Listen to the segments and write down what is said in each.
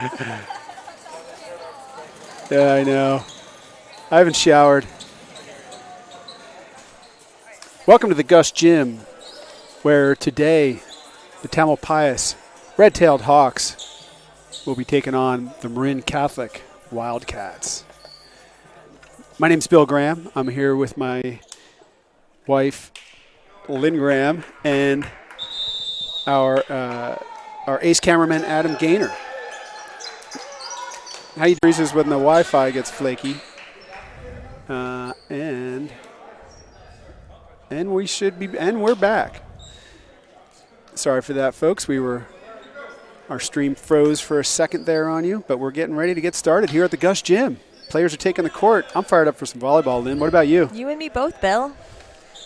Yeah, I know. I haven't showered. Welcome to the Gus Gym, where today the Tamalpais Red-Tailed Hawks will be taking on the Marin Catholic Wildcats. My name's Bill Graham. I'm here with my wife, Lynn Graham, and our ace cameraman, Adam Gaynor. How you doing is when the Wi-Fi gets flaky, and we're back. Sorry for that, folks. Our stream froze for a second there on you, but we're getting ready to get started here at the Gus Gym. Players are taking the court. I'm fired up for some volleyball, Lynn. What about you? You and me both, Bill.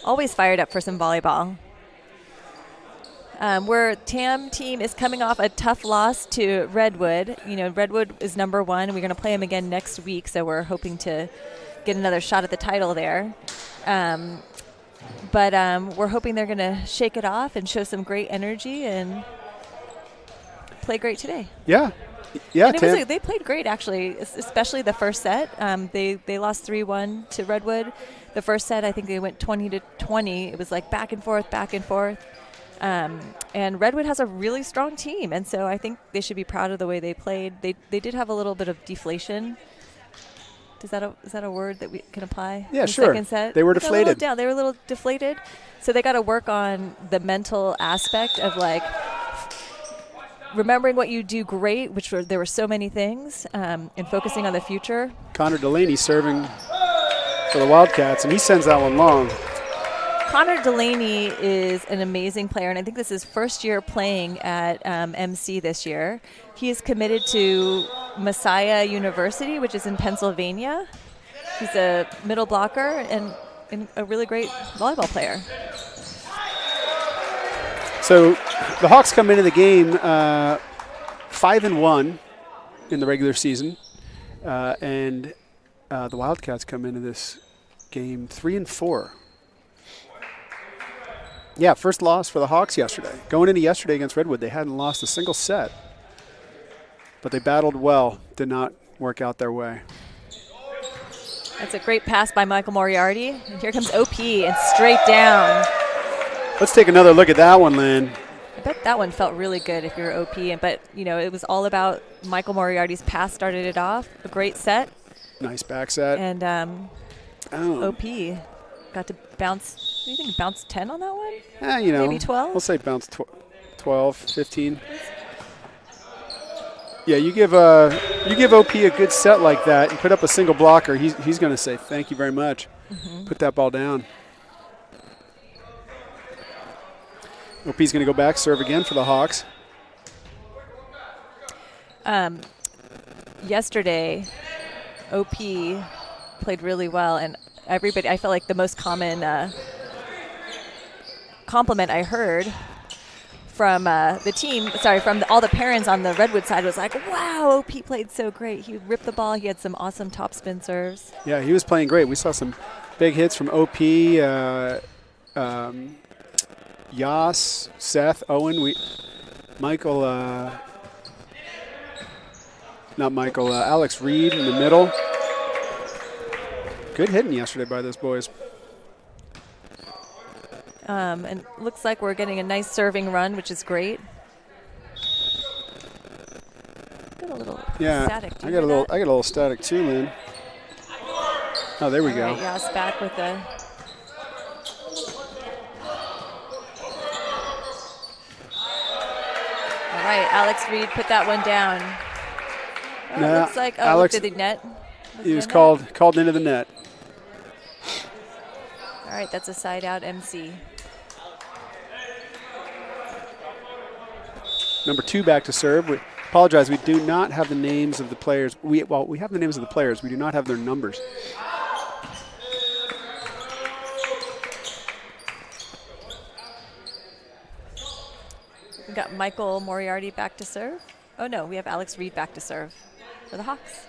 Always fired up for some volleyball. Where TAM team is coming off a tough loss to Redwood. You know, Redwood is number one. We're going to play them again next week, so we're hoping to get another shot at the title there. But we're hoping they're going to shake it off and show some great energy and play great today. Yeah. Yeah, and they played great, actually, especially the first set. They lost 3-1 to Redwood. The first set, I think they went 20-20. It was like back and forth, back and forth. And Redwood has a really strong team, and so I think they should be proud of the way they played. They did have a little bit of deflation. Is that a word that we can apply? Yeah, in sure. Second set? They were deflated. They were a little deflated. So they got to work on the mental aspect of like remembering what you do great, there were so many things, and focusing on the future. Connor Delaney serving for the Wildcats, and he sends that one long. Connor Delaney is an amazing player, and I think this is his first year playing at MC this year. He is committed to Messiah University, which is in Pennsylvania. He's a middle blocker and a really great volleyball player. So the Hawks come into the game 5-1 in the regular season, and the Wildcats come into this game 3-4. Yeah, first loss for the Hawks yesterday. Going into yesterday against Redwood, they hadn't lost a single set, but they battled well. Did not work out their way. That's a great pass by Michael Moriarty. And here comes OP and straight down. Let's take another look at that one, Lynn. I bet that one felt really good if you're OP. But, you know, it was all about Michael Moriarty's pass started it off. A great set. Nice back set. And OP got to bounce. Do you think bounce 10 on that one? Maybe 12? We'll say bounce 12, 15. Yeah, you give OP a good set like that and put up a single blocker, he's going to say thank you very much. Mm-hmm. Put that ball down. OP's going to go back, serve again for the Hawks. Yesterday, OP played really well, and everybody, I felt like the most common compliment I heard from the team, from all the parents on the Redwood side was like, wow, OP played so great. He ripped the ball. He had some awesome topspin serves. Yeah, he was playing great. We saw some big hits from OP, Yas, Seth, Owen, Alex Reed in the middle. Good hitting yesterday by those boys. And looks like we're getting a nice serving run, which is great. Got a little static. I got a little static too, Lynn. Oh, there we go. Right, Yas back with the. All right, Alex Reed put that one down. Looks like Alex, to the net. He was called into the net. All right, that's a side out MC. Number 2 back to serve. We apologize, we do not have the names of the players. We have the names of the players. We do not have their numbers. We got Michael Moriarty back to serve. Oh, no, we have Alex Reed back to serve for the Hawks.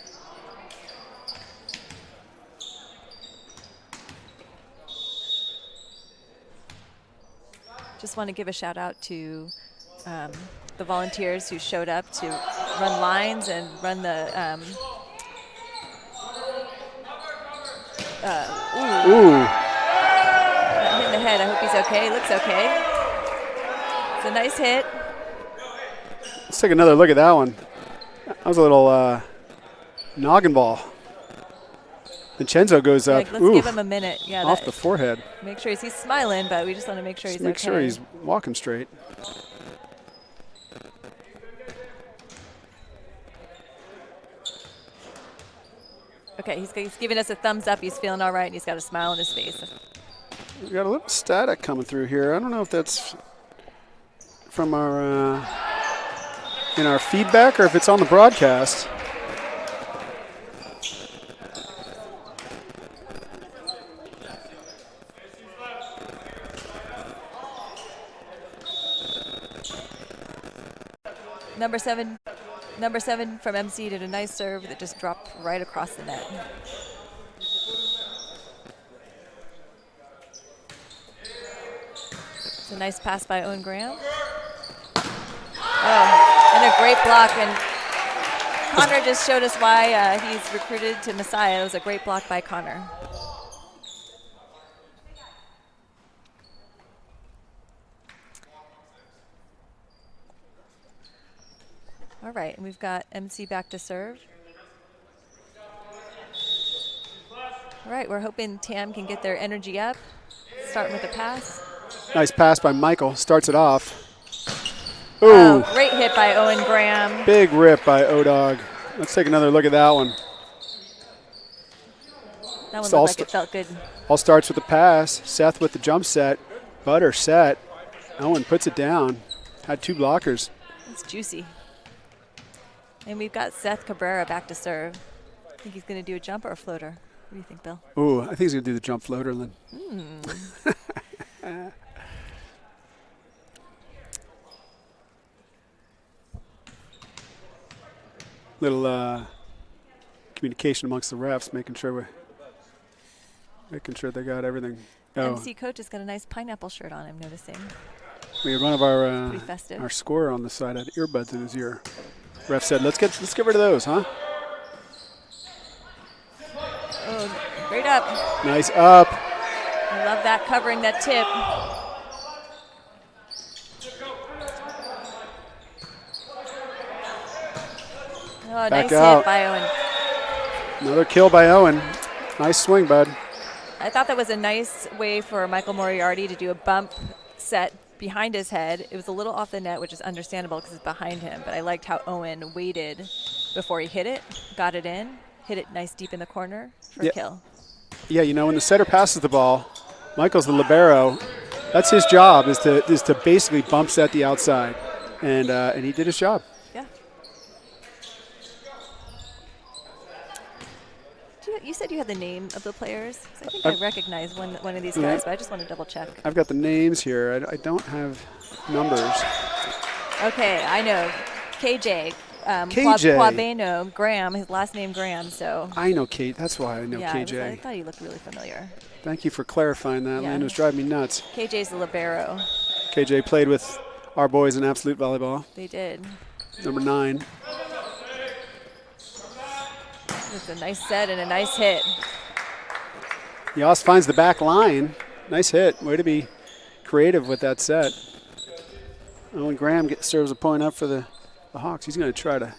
Just want to give a shout out to the volunteers who showed up to run lines and run the. Ooh. Hit in the head. I hope he's okay. Looks okay. It's a nice hit. Let's take another look at that one. That was a little noggin ball. Vincenzo goes up. Let's give him a minute. Yeah, off the forehead. Make sure he's smiling, but we just want to make sure he's okay. Make sure he's walking straight. Okay, he's giving us a thumbs up. He's feeling all right, and he's got a smile on his face. We got a little static coming through here. I don't know if that's from our in our feedback or if it's on the broadcast. Number seven from MC did a nice serve that just dropped right across the net. It's a nice pass by Owen Graham. Oh, and a great block. And Connor just showed us why he's recruited to Messiah. It was a great block by Connor. All right, and we've got MC back to serve. All right, we're hoping Tam can get their energy up, starting with a pass. Nice pass by Michael, starts it off. Ooh. Oh, great hit by Owen Graham. Big rip by O-Dog. Let's take another look at that one. That one looked like it felt good. All starts with the pass. Seth with the jump set. Butter set. Owen puts it down. Had two blockers. It's juicy. And we've got Seth Cabrera back to serve. I think he's going to do a jump or a floater. What do you think, Bill? Ooh, I think he's going to do the jump floater, Lynn. Little communication amongst the refs, making sure they got everything. Oh. MC coach has got a nice pineapple shirt on, I'm noticing. We had one of our scorer on the side had earbuds in his ear. Ref said, let's get rid of those, huh? Oh, great up. Nice up. I love that, covering that tip. Oh, nice hit by Owen. Another kill by Owen. Nice swing, bud. I thought that was a nice way for Michael Moriarty to do a bump set behind his head. It was a little off the net, which is understandable because it's behind him, but I liked how Owen waited before he hit it, got it in, hit it nice deep in the corner for a kill. Yeah, you know, when the setter passes the ball, Michael's the libero. That's his job, is to basically bump set the outside, and he did his job. Yeah. You said you had the name of the players. I think I recognize one of these guys, but I just want to double check. I've got the names here. I don't have numbers. Okay, I know. KJ. KJ. Quabeno Graham, his last name Graham, so. I know Kate. That's why I know KJ. I thought he looked really familiar. Thank you for clarifying that, Lynn. It was driving me nuts. KJ's the libero. KJ played with our boys in Absolute Volleyball. They did. Number 9. It's a nice set and a nice hit. Yoss finds the back line. Nice hit. Way to be creative with that set. Owen Graham serves a point up for the Hawks. He's going to try to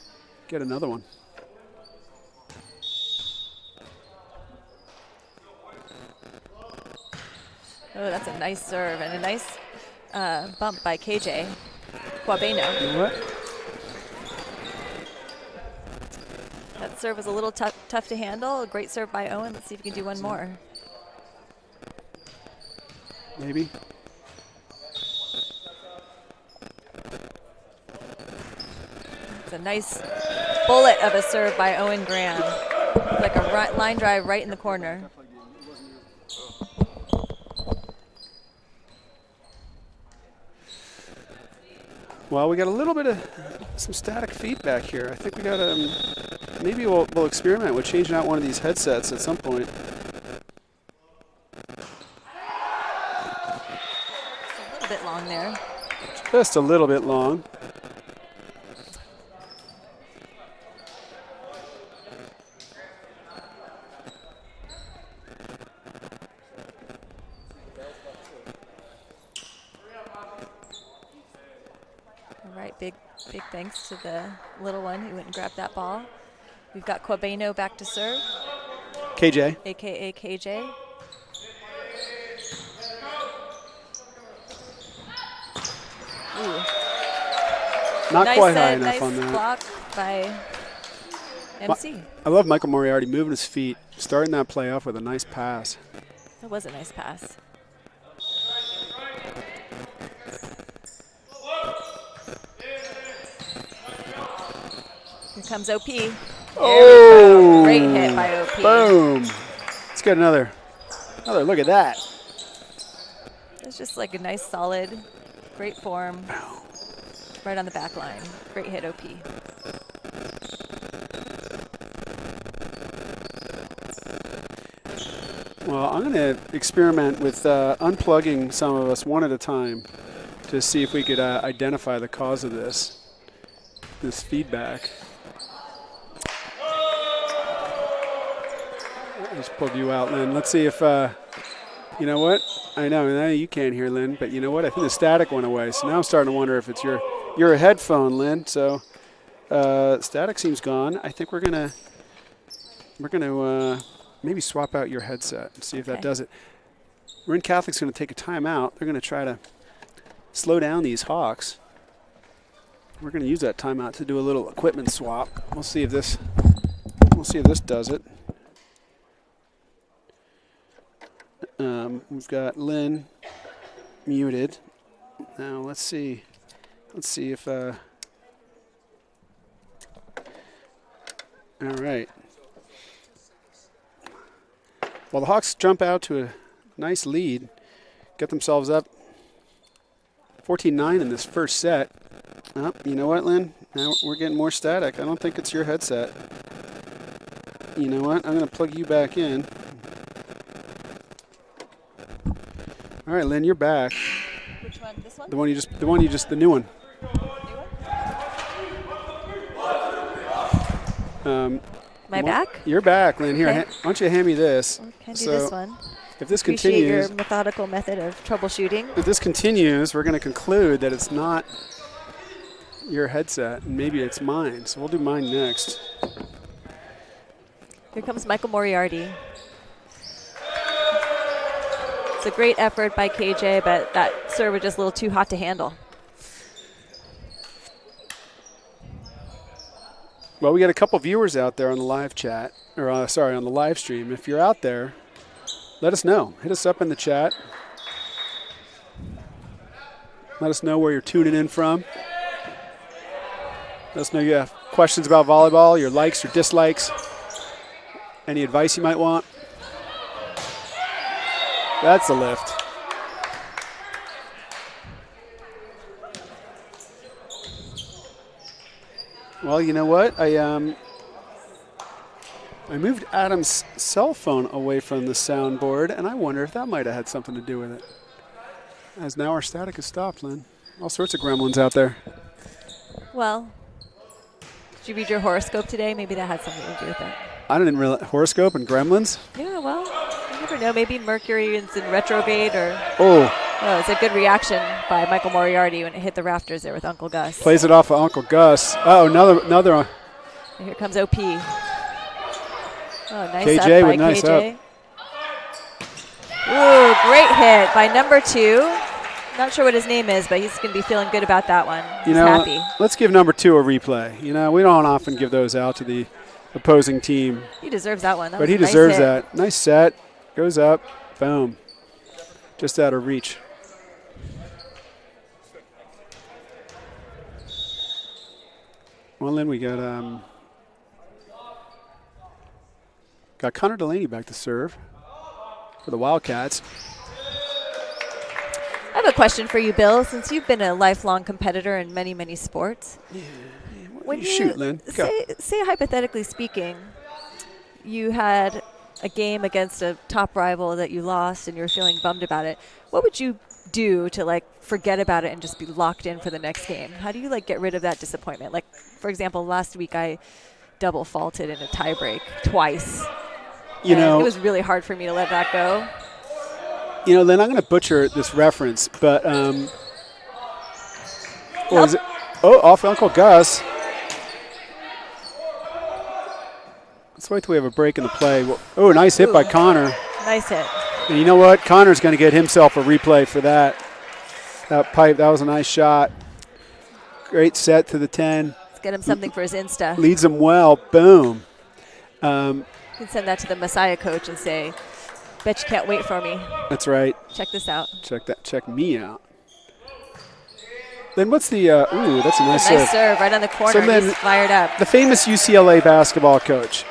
get another one. Oh, that's a nice serve and a nice bump by KJ Quabeno. You know what? That serve was a little tough to handle. A great serve by Owen. Let's see if we can do one more. Maybe. It's a nice bullet of a serve by Owen Graham. Like a line drive right in the corner. Well, we got a little bit of some static feedback here. I think we got maybe we'll experiment with changing out one of these headsets at some point. It's a little bit long there. Just a little bit long. big thanks to the little one who went and grabbed that ball. We've got Quabeno back to serve. KJ. AKA KJ. Ooh. Not nice quite set, high enough nice on that. Block by MC. I love Michael Moriarty moving his feet, starting that play off with a nice pass. That was a nice pass. Here comes OP. Oh! Great hit by OP. Boom. Let's get another look at that. It's just like a nice, solid, great form. Right on the back line. Great hit, OP. Well, I'm going to experiment with unplugging some of us one at a time to see if we could identify the cause of this feedback. Let's pull you out, Lynn. Let's see if, you know what? I know you can't hear, Lynn, but you know what? I think the static went away. So now I'm starting to wonder if it's your headphone, Lynn. So static seems gone. I think we're gonna maybe swap out your headset and see if that does it. Marin Catholic's going to take a timeout. They're going to try to slow down these Hawks. We're going to use that timeout to do a little equipment swap. We'll see if this does it. We've got Lynn muted. Now let's see if all right. Well, the Hawks jump out to a nice lead, get themselves up 14-9 in this first set. Oh, you know what, Lynn? Now we're getting more static. I don't think it's your headset. You know what? I'm going to plug you back in. All right, Lynn, you're back. Which one? This one? The new one. Am I back? You're back, Lynn. Here, Okay. why don't you hand me this? Can do this one. If this Appreciate continues, your methodical method of troubleshooting. if this continues, we're going to conclude that it's not your headset, and maybe it's mine. So we'll do mine next. Here comes Michael Moriarty. It's a great effort by KJ, but that serve was just a little too hot to handle. Well, we got a couple viewers out there on the live chat, or on the live stream. If you're out there, let us know. Hit us up in the chat. Let us know where you're tuning in from. Let us know you have questions about volleyball, your likes, your dislikes, any advice you might want. That's a lift. Well, you know what? I moved Adam's cell phone away from the soundboard, and I wonder if that might have had something to do with it. As now our static has stopped, Lynn. All sorts of gremlins out there. Well, did you read your horoscope today? Maybe that had something to do with it. I didn't realize horoscope and gremlins. Yeah, well, you never know. Maybe Mercury is in retrograde, or it's a good reaction by Michael Moriarty when it hit the rafters there with Uncle Gus. Plays it off of Uncle Gus. Oh, another one. And here comes OP. Oh, nice KJ up by with nice KJ. up. Ooh, great hit by number 2. Not sure what his name is, but he's going to be feeling good about that one. He's happy. Let's give number 2 a replay. You know, we don't often give those out to the opposing team. He deserves that one. But he deserves that. Nice set. Goes up. Boom. Just out of reach. Well, then we got Connor Delaney back to serve for the Wildcats. I have a question for you, Bill. Since you've been a lifelong competitor in many, many sports, when you shoot, Lynn. Say hypothetically speaking, you had a game against a top rival that you lost and you're feeling bummed about it, what would you do to forget about it and just be locked in for the next game? How do you get rid of that disappointment? Like, for example, last week I double faulted in a tiebreak twice. It was really hard for me to let that go. Lynn, I'm going to butcher this reference, but is off Uncle Gus. Let's wait till we have a break in the play. Oh, nice hit by Connor. Nice hit. And you know what? Connor's going to get himself a replay for that. That pipe, that was a nice shot. Great set to the 10. Let's get him something for his Insta. Leads him well. Boom. You can send that to the Messiah coach and say, bet you can't wait for me. That's right. Check this out. Check me out. Then what's the, ooh, that's a nice serve. Nice serve right on the corner. So then he's fired up. The famous UCLA basketball coach.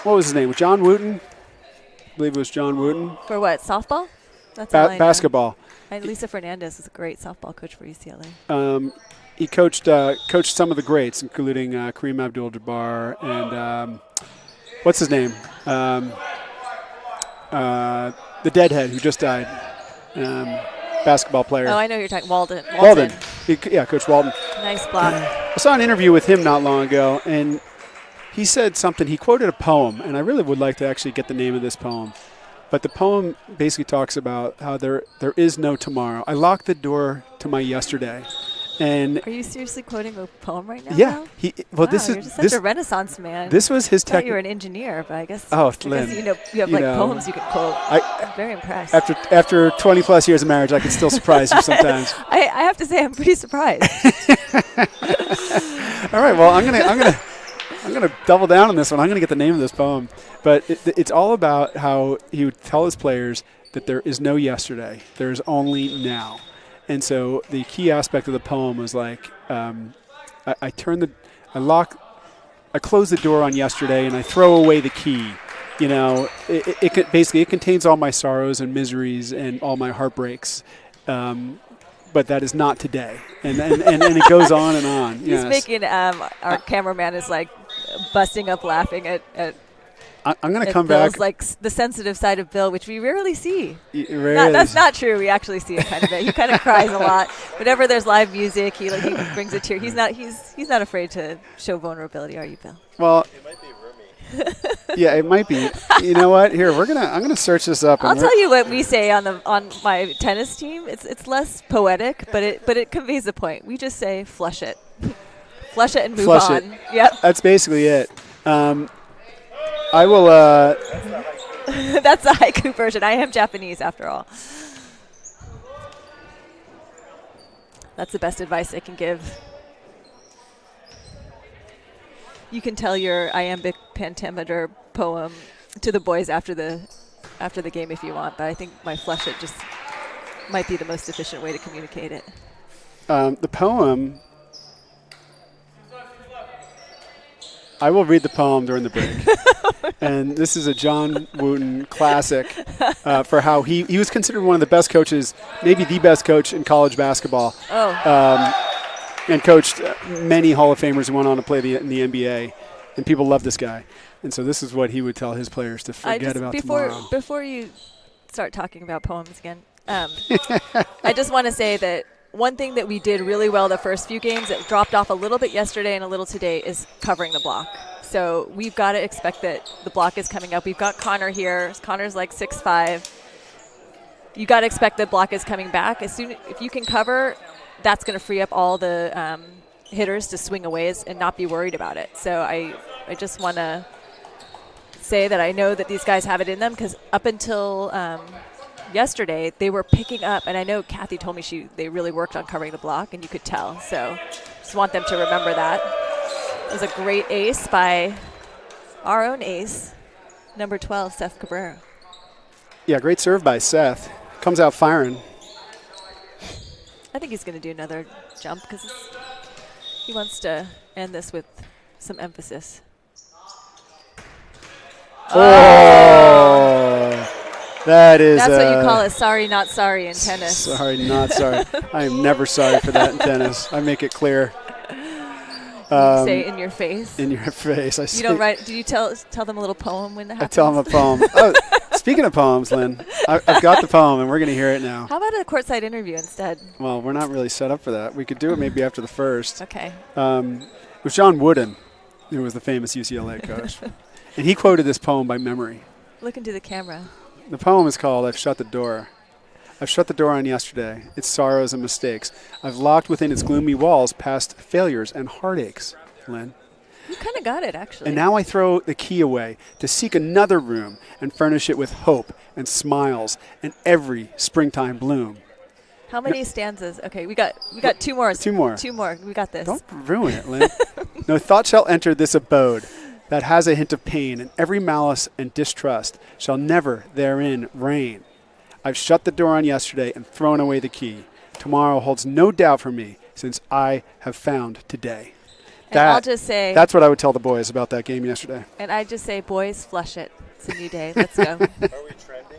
What was his name? John Wooten? I believe it was John Wooten. For what, softball? That's all I know. Basketball. And Lisa Fernandez is a great softball coach for UCLA. He coached some of the greats, including Kareem Abdul-Jabbar and what's his name? The deadhead who just died. Basketball player. Oh, I know who you're talking. Walden. Coach Walden. Nice block. I saw an interview with him not long ago, and he said something. He quoted a poem, and I really would like to actually get the name of this poem. But the poem basically talks about how there is no tomorrow. I locked the door to my yesterday. And are you seriously quoting a poem right now? Yeah. Wow, you're just such a Renaissance man. This was his technique. You're an engineer, but I guess. Oh, Lynn, you have poems you can quote. I'm very impressed. After 20 plus years of marriage, I can still surprise you sometimes. I have to say I'm pretty surprised. All right. Well, I'm gonna double down on this one. I'm gonna get the name of this poem, but it's all about how he would tell his players that there is no yesterday. There is only now. And so the key aspect of the poem was like, I close the door on yesterday and I throw away the key. You know, it contains all my sorrows and miseries and all my heartbreaks, but that is not today. And it goes on and on. He's making our cameraman is like busting up laughing at I'm going to come Bill's back. Like the sensitive side of Bill, which we rarely see. That's not true. We actually see it kind of. He kind of cries a lot. Whenever there's live music, he brings a tear. He's not afraid to show vulnerability. Are you, Bill? Well, it might be roomy. Yeah, it might be. You know what? Here, I'm gonna search this up. I'll tell you what we say on my tennis team. It's less poetic, but it conveys the point. We just say flush it, flush it and move on. Yep. That's basically it. I will. That's the haiku version. I am Japanese, after all. That's the best advice I can give. You can tell your iambic pentameter poem to the boys after the game if you want, but I think my flush it just might be the most efficient way to communicate it. The poem. I will read the poem during the break. And this is a John Wooten classic for how he was considered one of the best coaches, maybe the best coach in college basketball. And coached many Hall of Famers who went on to play in the NBA. And people love this guy. And so this is what he would tell his players to forget about tomorrow. Before you start talking about poems again, I just want to say that one thing that we did really well the first few games that dropped off a little bit yesterday and a little today is covering the block. So we've got to expect that the block is coming up. We've got Connor here. Connor's like 6'5". You got to expect the block is coming back. If you can cover, that's going to free up all the hitters to swing away and not be worried about it. So I just want to say that I know that these guys have it in them because up until yesterday, they were picking up, and I know Kathy told me they really worked on covering the block, and you could tell. So just want them to remember that. It was a great ace by our own ace, number 12, Seth Cabrera. Yeah, great serve by Seth. Comes out firing. I think he's going to do another jump because he wants to end this with some emphasis. Oh! That's what you call it, sorry, not sorry in tennis. Sorry, not sorry. I am never sorry for that in tennis. I make it clear. Say in your face? In your face. You don't write. Do you tell them a little poem when that happens? I tell them a poem. Speaking of poems, Lynn, I've got the poem, and we're going to hear it now. How about a courtside interview instead? Well, we're not really set up for that. We could do it maybe after the first. Okay. It was John Wooden, who was the famous UCLA coach. And he quoted this poem by memory. Look into the camera. The poem is called I've Shut the Door. I've shut the door on yesterday, its sorrows and mistakes. I've locked within its gloomy walls past failures and heartaches, Lynn. You kind of got it, actually. And now I throw the key away to seek another room and furnish it with hope and smiles and every springtime bloom. How many stanzas? Okay, we got 2 more. 2 more. 2 more. We got this. Don't ruin it, Lynn. No thought shall enter this abode that has a hint of pain, and every malice and distrust shall never therein reign. I've shut the door on yesterday and thrown away the key. Tomorrow holds no doubt for me, since I have found today. And I'll just say, that's what I would tell the boys about that game yesterday. And I just say, boys, flush it. It's a new day. Let's go. Are we trending?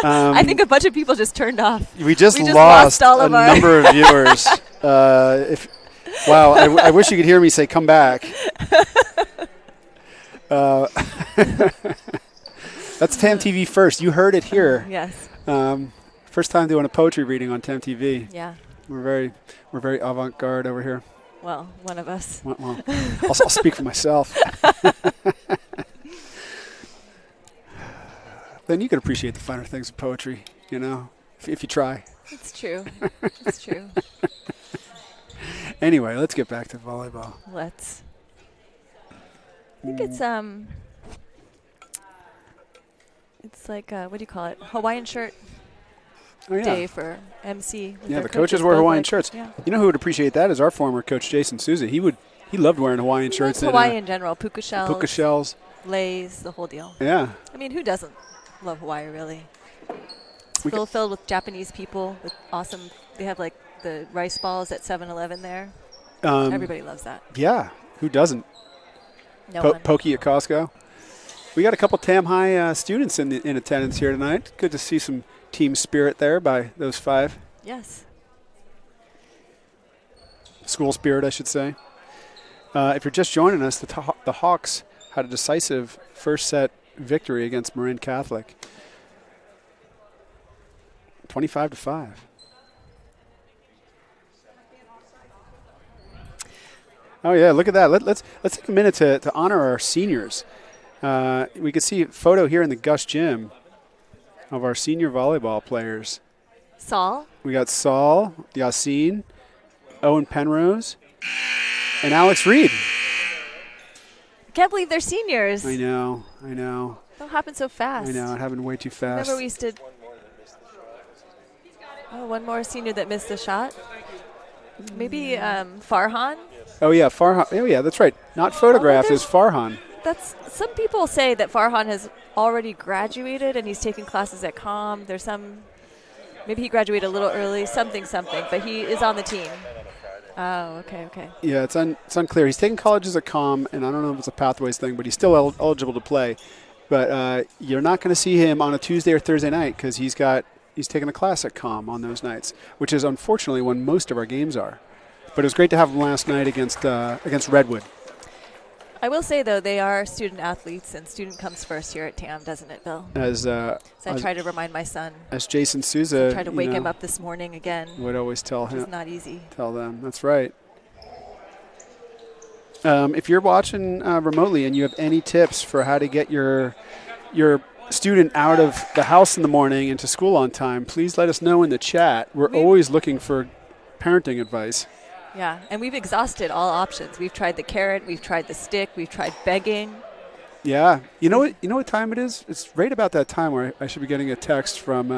I think a bunch of people just turned off. We just lost all a of our number of viewers. Wow, I wish you could hear me say, come back. That's TamTV first. You heard it here. Yes. First time doing a poetry reading on TamTV. Yeah. We're very avant-garde over here. Well, one of us. Well, I'll speak for myself. Then you can appreciate the finer things of poetry, you know, if you try. It's true. It's true. Anyway, let's get back to volleyball. Let's. I think it's like what do you call it? Hawaiian shirt day for MC. Yeah, the coaches wear Hawaiian shirts. Yeah. You know who would appreciate that is our former coach Jason Souza. He loved wearing Hawaiian shirts. Hawaii in general, puka shells. Puka shells. Lays, the whole deal. Yeah. I mean, who doesn't love Hawaii, really? It's filled with Japanese people with awesome. They have like the rice balls at 7-Eleven there. Everybody loves that. Yeah, who doesn't? No one. Pokey at Costco. We got a couple Tam High students in attendance here tonight. Good to see some team spirit there by those 5. Yes. School spirit, I should say. If you're just joining us, the Hawks had a decisive first set victory against Marin Catholic. 25-5. Oh yeah, look at that. Let's take a minute to honor our seniors. We can see a photo here in the Gus Gym of our senior volleyball players. Saul. We got Saul, Yassine, Owen Penrose, and Alex Reed. Can't believe they're seniors. I know. Don't happen so fast. I know, it happened way too fast. Remember we used to. Oh, one more senior that missed the shot. Maybe Farhan. Oh yeah, Farhan. Oh yeah, that's right. Not photographed as Farhan. Some people say that Farhan has already graduated and he's taking classes at COM. There's maybe he graduated a little early, something, but he is on the team. Oh, okay. Yeah, it's unclear. He's taking colleges at COM, and I don't know if it's a pathways thing, but he's still eligible to play. But you're not going to see him on a Tuesday or Thursday night because he's taking a class at COM on those nights, which is unfortunately when most of our games are. But it was great to have him last night against Redwood. I will say, though, they are student athletes, and student comes first here at TAM, doesn't it, Bill? So I try to remind my son. As Jason Souza. I tried to wake him up this morning again. Would always tell him. It's not easy. Tell them. That's right. If you're watching remotely and you have any tips for how to get your student out of the house in the morning and to school on time, please let us know in the chat. We're always looking for parenting advice. Yeah, and we've exhausted all options. We've tried the carrot, we've tried the stick, we've tried begging. Yeah. You know what time it is? It's right about that time where I should be getting a text from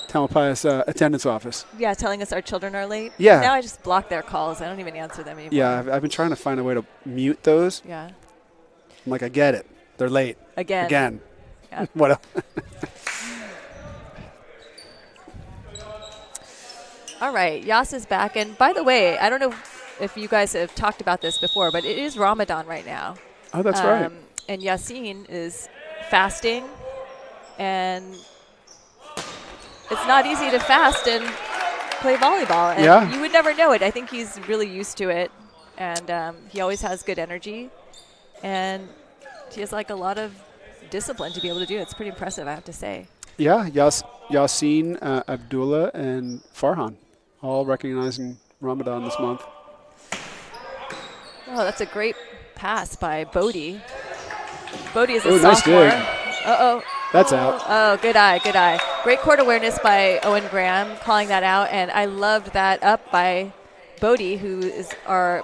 Tamalpais attendance office. Yeah, telling us our children are late. Yeah. Now I just block their calls. I don't even answer them anymore. Yeah, I've been trying to find a way to mute those. Yeah. I'm like, I get it. They're late. Again. Yeah. What else? All right, Yas is back. And by the way, I don't know if you guys have talked about this before, but it is Ramadan right now. Oh, that's right. And Yassine is fasting, and it's not easy to fast and play volleyball. And yeah. You would never know it. I think he's really used to it, and he always has good energy, and he has like a lot of discipline to be able to do it. It's pretty impressive, I have to say. Yeah, Yassine, Abdullah, and Farhan, all recognizing Ramadan this month. Oh, that's a great pass by Bodie. Bodie is a sophomore. Nice dig. That's out. Oh, good eye. Great court awareness by Owen Graham, calling that out, and I loved that up by Bodie, who is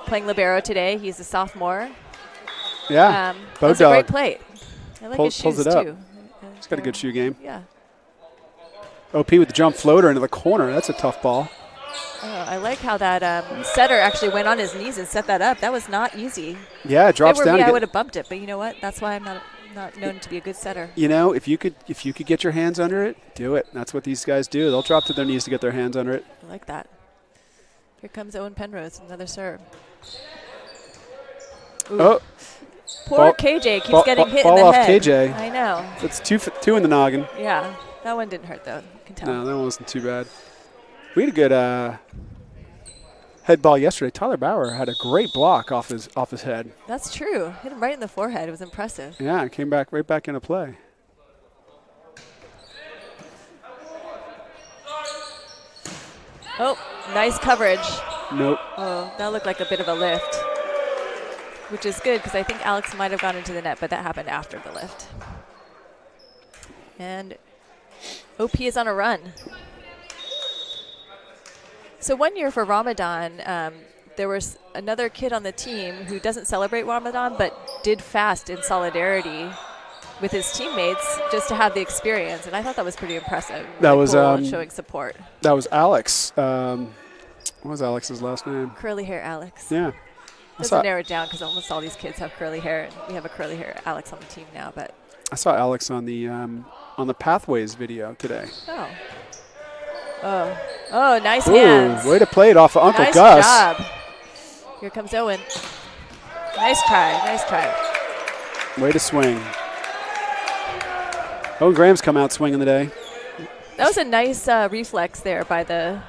playing libero today. He's a sophomore. Yeah, that's a great plate. I like his shoes pulls it up. too. He's got a good shoe game. Yeah. OP with the jump floater into the corner. That's a tough ball. Oh, I like how that setter actually went on his knees and set that up. That was not easy. Yeah, it drops down. I would have bumped it, but you know what? That's why I'm not known to be a good setter. You know, if you could get your hands under it, do it. That's what these guys do. They'll drop to their knees to get their hands under it. I like that. Here comes Owen Penrose, another serve. Ooh. Oh. Poor KJ keeps getting hit in the head. Ball off KJ. I know. It's two in the noggin. Yeah, that one didn't hurt, though. You can tell. No, that one wasn't too bad. We had a good head ball yesterday. Tyler Bauer had a great block off his head. That's true. Hit him right in the forehead. It was impressive. Yeah, it came right back into play. Oh, nice coverage. Nope. Oh, that looked like a bit of a lift, which is good because I think Alex might have gone into the net, but that happened after the lift. And OP is on a run. So one year for Ramadan, there was another kid on the team who doesn't celebrate Ramadan but did fast in solidarity with his teammates just to have the experience, and I thought that was pretty impressive. That was cool, showing support. That was Alex. What was Alex's last name? Curly hair Alex. Yeah. Doesn't narrow it down because almost all these kids have curly hair, and we have a curly hair Alex on the team now. But I saw Alex on the Pathways video today. Oh, nice hands. Way to play it off of Uncle Gus. Nice job. Here comes Owen. Nice try. Way to swing. Owen Graham's come out swinging today. That was a nice reflex there by the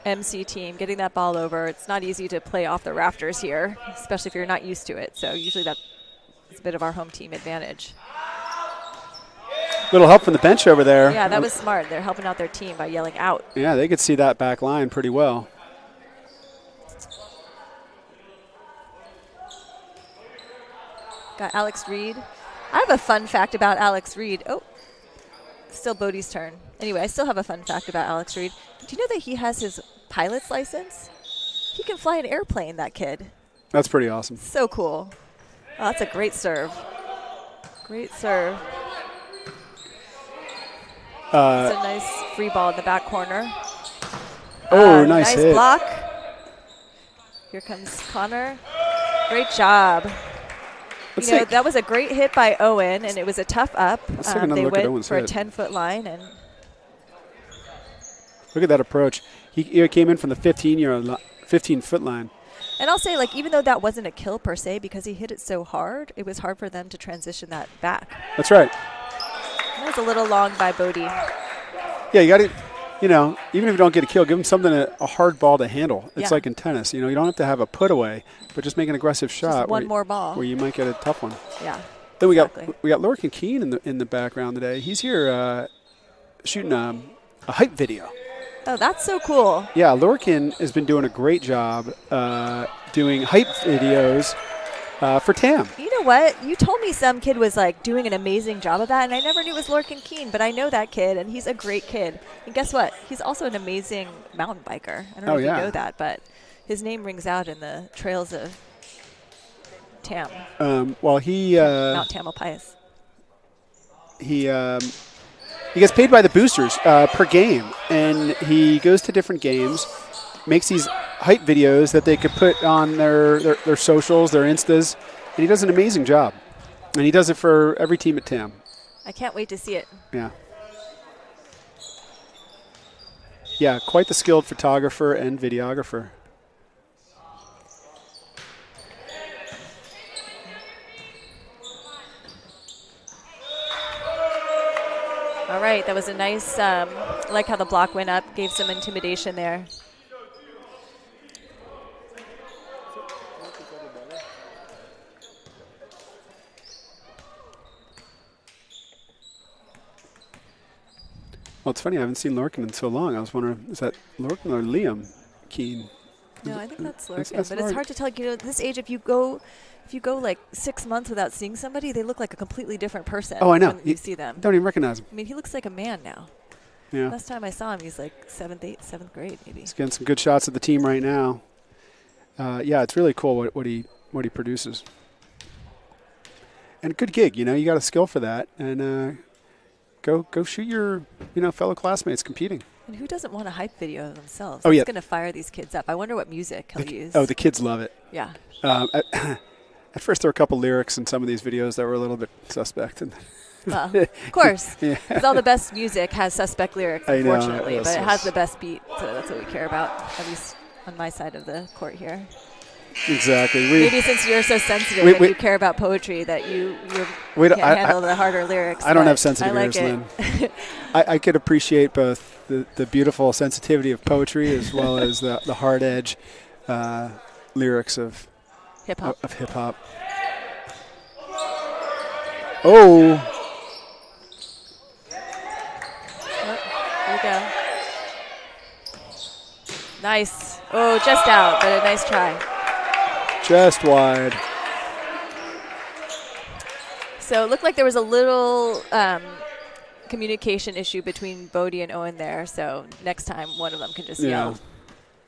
MC team, getting that ball over. It's not easy to play off the rafters here, especially if you're not used to it. So usually that's a bit of our home team advantage. Little help from the bench over there. Yeah, that was smart. They're helping out their team by yelling out. Yeah, they could see that back line pretty well. Got Alex Reed. I have a fun fact about Alex Reed. Oh, still Bodie's turn. Anyway, I still have a fun fact about Alex Reed. Do you know that he has his pilot's license? He can fly an airplane, that kid. That's pretty awesome. So cool. Oh, that's a great serve. Great serve. It's a nice free ball in the back corner. Nice hit. Nice block. Here comes Connor. Great job. That was a great hit by Owen, and it was a tough up. They went for a 10-foot line. And look at that approach. He came in from the 15-foot line. And I'll say, even though that wasn't a kill per se, because he hit it so hard, it was hard for them to transition that back. That's right. That was a little long by Bodie. Yeah, you got to, even if you don't get a kill, give him something, a hard ball to handle. It's like in tennis. You don't have to have a put away, but just make an aggressive shot. Just one more ball. Where you might get a tough one. Yeah. Then we got Lorcan Keene in the background today. He's here shooting a hype video. Oh, that's so cool. Yeah, Lorcan has been doing a great job doing hype videos for TAM. You know what? You told me some kid was doing an amazing job of that, and I never knew it was Lorcan Keene, but I know that kid, and he's a great kid. And guess what? He's also an amazing mountain biker. I don't know if you know that, but his name rings out in the trails of TAM. Mount Tamalpais. He gets paid by the boosters per game, and he goes to different games, makes these hype videos that they could put on their socials, their Instas, and he does an amazing job. And he does it for every team at TAM. I can't wait to see it. Yeah. Yeah, quite the skilled photographer and videographer. All right, that was a nice, I like how the block went up, gave some intimidation there. Well, it's funny, I haven't seen Lorcan in so long. I was wondering, is that Lorcan or Liam Keene? No, I think that's Lorcan, but it's hard to tell. This age, if you go 6 months without seeing somebody, they look like a completely different person. Oh, I know. When you see them. Don't even recognize him. I mean, he looks like a man now. Yeah. Last time I saw him, he's like 7th grade maybe. He's getting some good shots at the team right now. Yeah, it's really cool what he produces. And a good gig, you know. You got a skill for that, and go shoot your fellow classmates competing. And who doesn't want a hype video of themselves? Oh, yeah. He's going to fire these kids up. I wonder what music he'll use. Oh, the kids love it. Yeah. At first, there were a couple lyrics in some of these videos that were a little bit suspect. And Well, of course. Yeah. Because all the best music has suspect lyrics, I know, unfortunately. yes, but it yes. has the best beat, so that's what we care about, at least on my side of the court here. Exactly. Maybe since you're so sensitive and you care about poetry that you can't handle the harder lyrics. I don't have sensitive ears, Lynn. I could appreciate both the beautiful sensitivity of poetry as well as the hard edge lyrics of hip-hop. Oh. Here we go. Nice. Oh, just out, but a nice try. Just wide. So it looked like there was a little communication issue between Bodie and Owen there. So next time, one of them can just yell.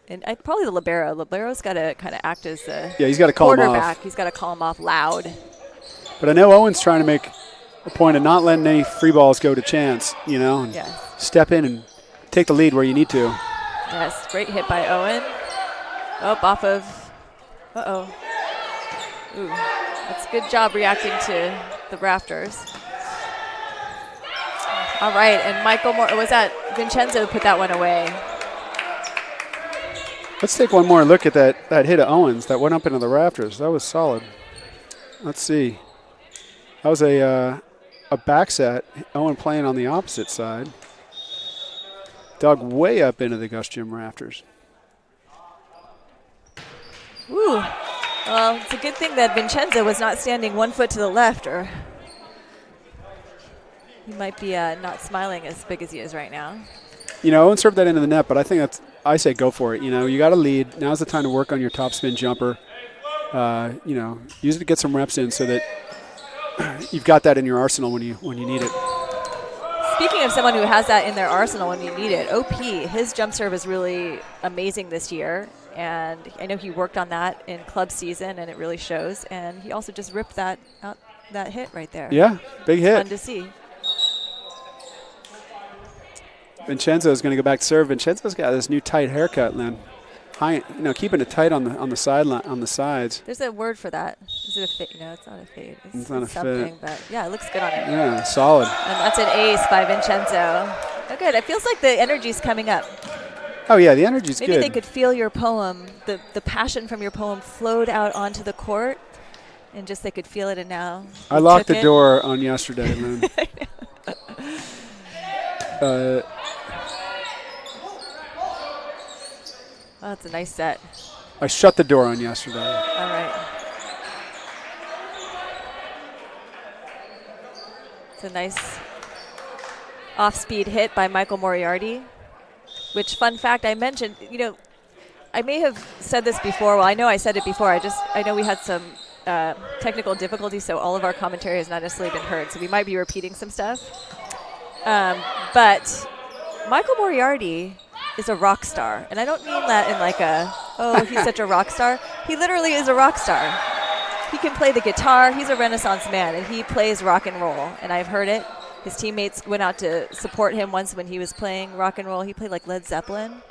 And probably the libero. Libero's got to kind of act as the he's got to call him off. quarterback. He's got to call him off loud. But I know Owen's trying to make a point of not letting any free balls go to chance, and step in and take the lead where you need to. Yes, great hit by Owen. Oh, off of. Uh-oh. Ooh, that's a good job reacting to the rafters. All right, and Michael Moore, was that Vincenzo put that one away? Let's take one more look at that hit of Owens that went up into the rafters. That was solid. Let's see. That was a back set. Owen playing on the opposite side. Dug way up into the Gus Gym rafters. Ooh. Well, it's a good thing that Vincenzo was not standing 1 foot to the left, or he might be not smiling as big as he is right now. Owen served that into the net, but I say go for it. You got to lead. Now's the time to work on your top spin jumper. Use it to get some reps in so that you've got that in your arsenal when you need it. Speaking of someone who has that in their arsenal when you need it, OP, his jump serve is really amazing this year. And I know he worked on that in club season, and it really shows. And he also just ripped that hit right there. Yeah, big hit. Fun to see. Vincenzo is going to go back to serve. Vincenzo's got this new tight haircut, Lynn. High, keeping it tight on the sideline, on the sides. There's a word for that. Is it a fade? No, it's not a fade. It's not a something, fade. But yeah, it looks good on it. Yeah, solid. And that's an ace by Vincenzo. Oh, good. It feels like the energy's coming up. Oh yeah, the energy's Maybe good. they could feel your poem. The passion from your poem flowed out onto the court, and just they could feel it. And now I locked the door on yesterday, Lynn. Oh, that's a nice set. I shut the door on yesterday. All right. It's a nice off-speed hit by Michael Moriarty, which, fun fact, I mentioned, I may have said this before. Well, I know I said it before. I know we had some technical difficulties, so all of our commentary has not necessarily been heard, so we might be repeating some stuff. But Michael Moriarty is a rock star. And I don't mean that in like he's such a rock star. He literally is a rock star. He can play the guitar. He's a Renaissance man, and he plays rock and roll. And I've heard it. His teammates went out to support him once when he was playing rock and roll. He played like Led Zeppelin.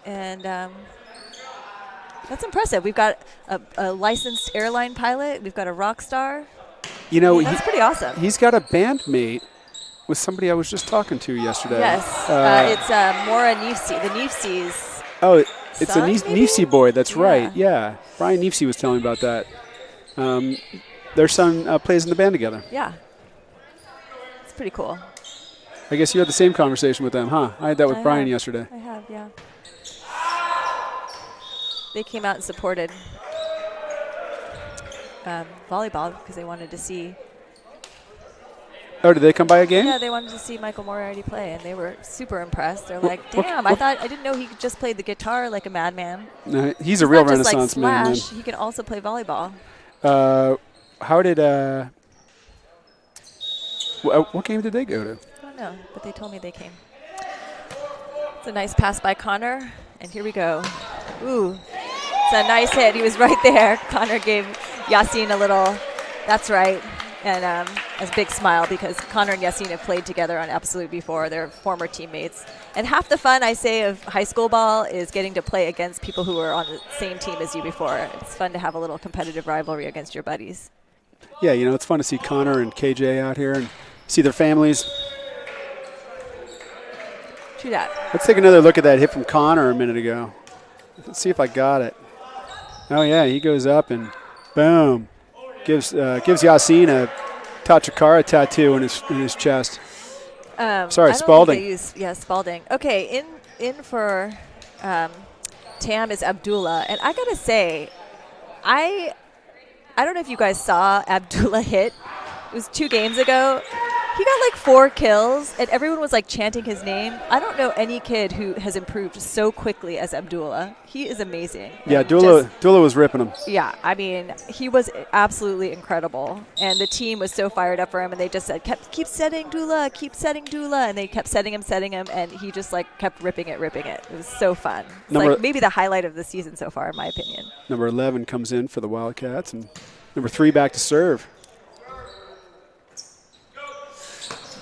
And that's impressive. We've got a licensed airline pilot. We've got a rock star. That's pretty awesome. He's got a bandmate with somebody I was just talking to yesterday. Yes, it's Maura Neefsey, the Neefseys. Oh, it's son, a Neefsey boy. That's right. Yeah. Yeah, Brian Neefsey was telling me about that. Their son plays in the band together. Yeah, it's pretty cool. I guess you had the same conversation with them, huh? I had that with Brian have. yesterday. I have, yeah. They came out and supported volleyball because they wanted to see. Oh, did they come by a game? Yeah, they wanted to see Michael Moriarty play, and they were super impressed. They're like, damn, I didn't know he just played the guitar like a madman. No, he's a real not just Renaissance like man. Slash, he can also play volleyball. How did what game did they go to? I don't know, but they told me they came. It's a nice pass by Connor, and here we go. Ooh, it's a nice hit. He was right there. Connor gave Yassine a little, that's right, and a big smile because Connor and Yassine have played together on Absolute before. They're former teammates. And half the fun, I say, of high school ball is getting to play against people who were on the same team as you before. It's fun to have a little competitive rivalry against your buddies. Yeah, you know, it's fun to see Connor and KJ out here and see their families. True that. Let's take another look at that hit from Connor a minute ago. Let's see if I got it. Oh, yeah, he goes up and boom. Gives Yassine a Tachikara tattoo in his chest. Sorry, Spalding. Spalding. Okay, in for Tam is Abdullah. And I got to say, I don't know if you guys saw Abdullah hit. It was 2 games ago. He got like 4 kills, and everyone was like chanting his name. I don't know any kid who has improved so quickly as Abdullah. He is amazing. Yeah, Abdullah was ripping him. Yeah, I mean, he was absolutely incredible, and the team was so fired up for him, and they just said, keep setting Dula, and they kept setting him, and he just like kept ripping it. It was so fun. It's like maybe the highlight of the season so far, in my opinion. Number 11 comes in for the Wildcats, and number 3 back to serve.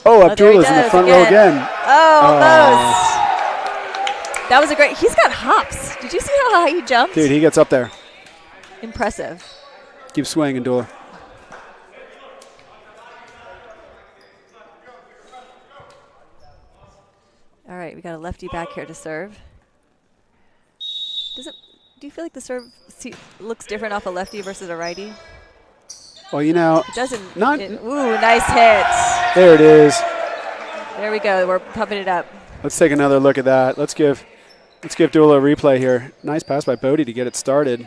Oh, Abdullah's in the front row again. Oh, almost. That was a great. He's got hops. Did you see how high he jumped? Dude, he gets up there. Impressive. Keep swinging, Abdullah. All right, we got a lefty back here to serve. Do you feel like the serve looks different off a lefty versus a righty? Well, you know, it doesn't. Ooh, nice hit. There it is. There we go. We're pumping it up. Let's take another look at that. Let's give Dula a replay here. Nice pass by Bodie to get it started.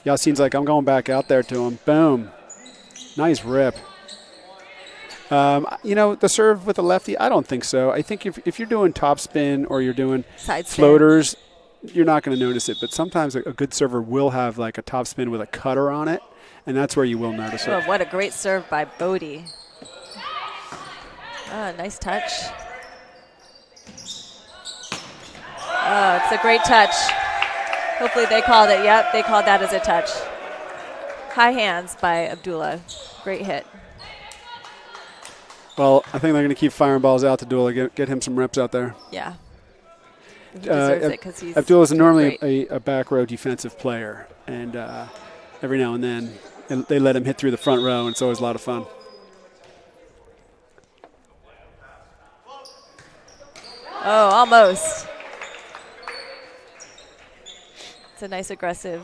Yassine's like, I'm going back out there to him. Boom. Nice rip. You know, the serve with a lefty, I don't think so. I think if you're doing top spin or you're doing side floaters, you're not going to notice it. But sometimes a good server will have like a top spin with a cutter on it. And that's where you will notice it. Oh, what a great serve by Bodie. Oh, nice touch. Oh, it's a great touch. Hopefully they called it. Yep, they called that as a touch. High hands by Abdullah. Great hit. Well, I think they're going to keep firing balls out to Abdullah, get him some reps out there. Yeah. He deserves it because he's Abdullah's normally a back row defensive player. And every now and then, they let him hit through the front row, and it's always a lot of fun. Oh, almost. It's a nice aggressive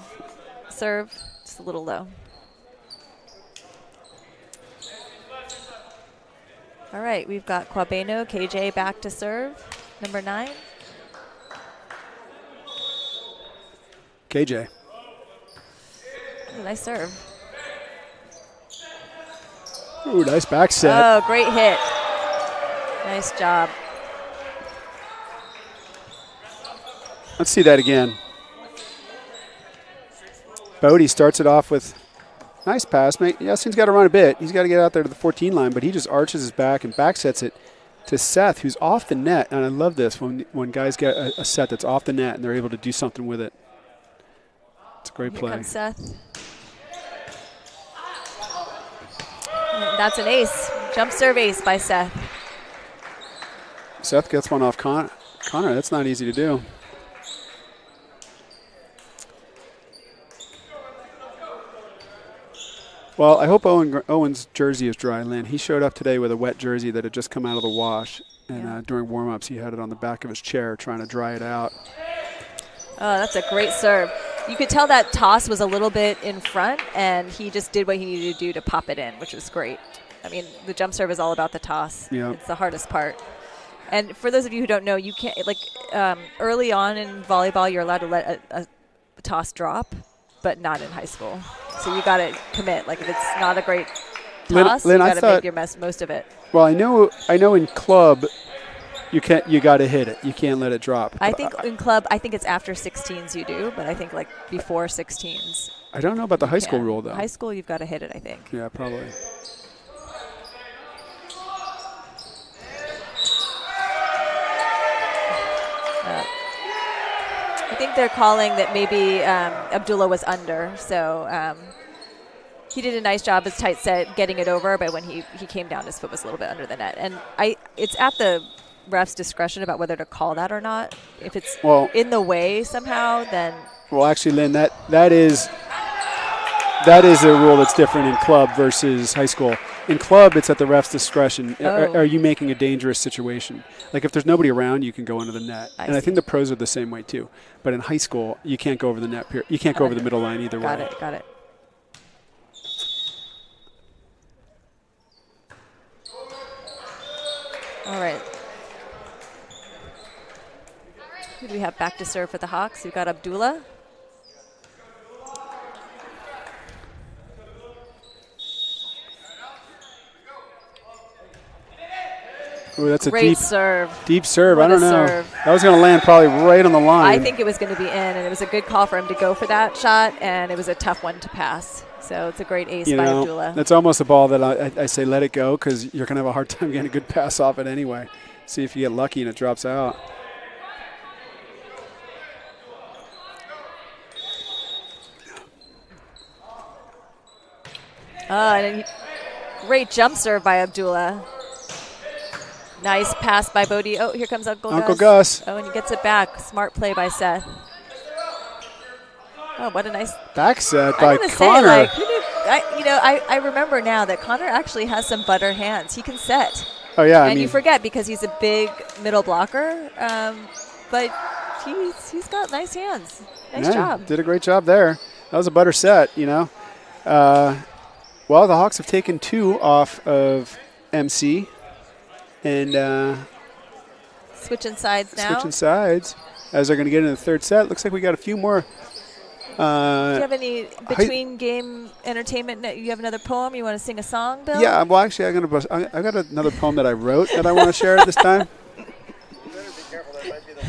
serve, just a little low. All right, we've got Quabeno, KJ back to serve, number 9. KJ. Oh, nice serve. Ooh, nice back set. Oh, great hit. Nice job. Let's see that again. Bodie starts it off with nice pass. Yassine's got to run a bit. He's got to get out there to the 14 line, but he just arches his back and back sets it to Seth, who's off the net. And I love this when guys get a set that's off the net and they're able to do something with it. It's a great play. Here comes Seth. That's an ace. Jump serve ace by Seth. Seth gets one off Connor. That's not easy to do. Well, I hope Owen's jersey is dry, Lynn. He showed up today with a wet jersey that had just come out of the wash. And during warm-ups, he had it on the back of his chair trying to dry it out. Oh, that's a great serve. You could tell that toss was a little bit in front, and he just did what he needed to do to pop it in, which was great. I mean, the jump serve is all about the toss. Yeah. It's the hardest part. And for those of you who don't know, you can't, early on in volleyball, you're allowed to let a toss drop, but not in high school. So you got to commit. Like, if it's not a great toss, Lynn, you got to make your most of it. Well, I know in club, you got to hit it. You can't let it drop. I think in club, I think it's after 16s you do, but I think like before 16s. I don't know about the high school rule, though. High school, you've got to hit it, I think. Yeah, probably. think they're calling that maybe Abdullah was under. So he did a nice job as tight set getting it over, but when he came down, his foot was a little bit under the net. And it's at the ref's discretion about whether to call that or not. If it's in the way somehow, then. Well, actually, Lynn, that is a rule that's different in club versus high school. In club, it's at the ref's discretion. Oh. Are you making a dangerous situation? Like if there's nobody around, you can go into the net. I think the pros are the same way too. But in high school, you can't go over the net. You can't go over the middle line either way. Got it. All right. Who do we have back to serve for the Hawks? We've got Abdullah. Ooh, that's a great serve. Deep serve. What I don't know. Serve. That was going to land probably right on the line. I think it was going to be in, and it was a good call for him to go for that shot, and it was a tough one to pass. So it's a great ace by Abdullah. That's almost a ball that I say let it go because you're going to have a hard time getting a good pass off it anyway. See if you get lucky and it drops out. And great jump serve by Abdullah. Nice pass by Bodie. Oh, here comes Uncle Gus. Oh, and he gets it back. Smart play by Seth. Oh, what a nice back set by Connor. I remember now that Connor actually has some butter hands. He can set. Oh yeah, and you forget because he's a big middle blocker, but he's got nice hands. Nice job. Did a great job there. That was a butter set, Well, the Hawks have taken 2 off of MC. And switching sides now. Switching sides as they're going to get into the third set. Looks like we got a few more. Do you have any between game entertainment? You have another poem? You want to sing a song, Bill? Yeah, well, actually, I got another poem that I wrote that I want to share at this time. You better be careful. That might be the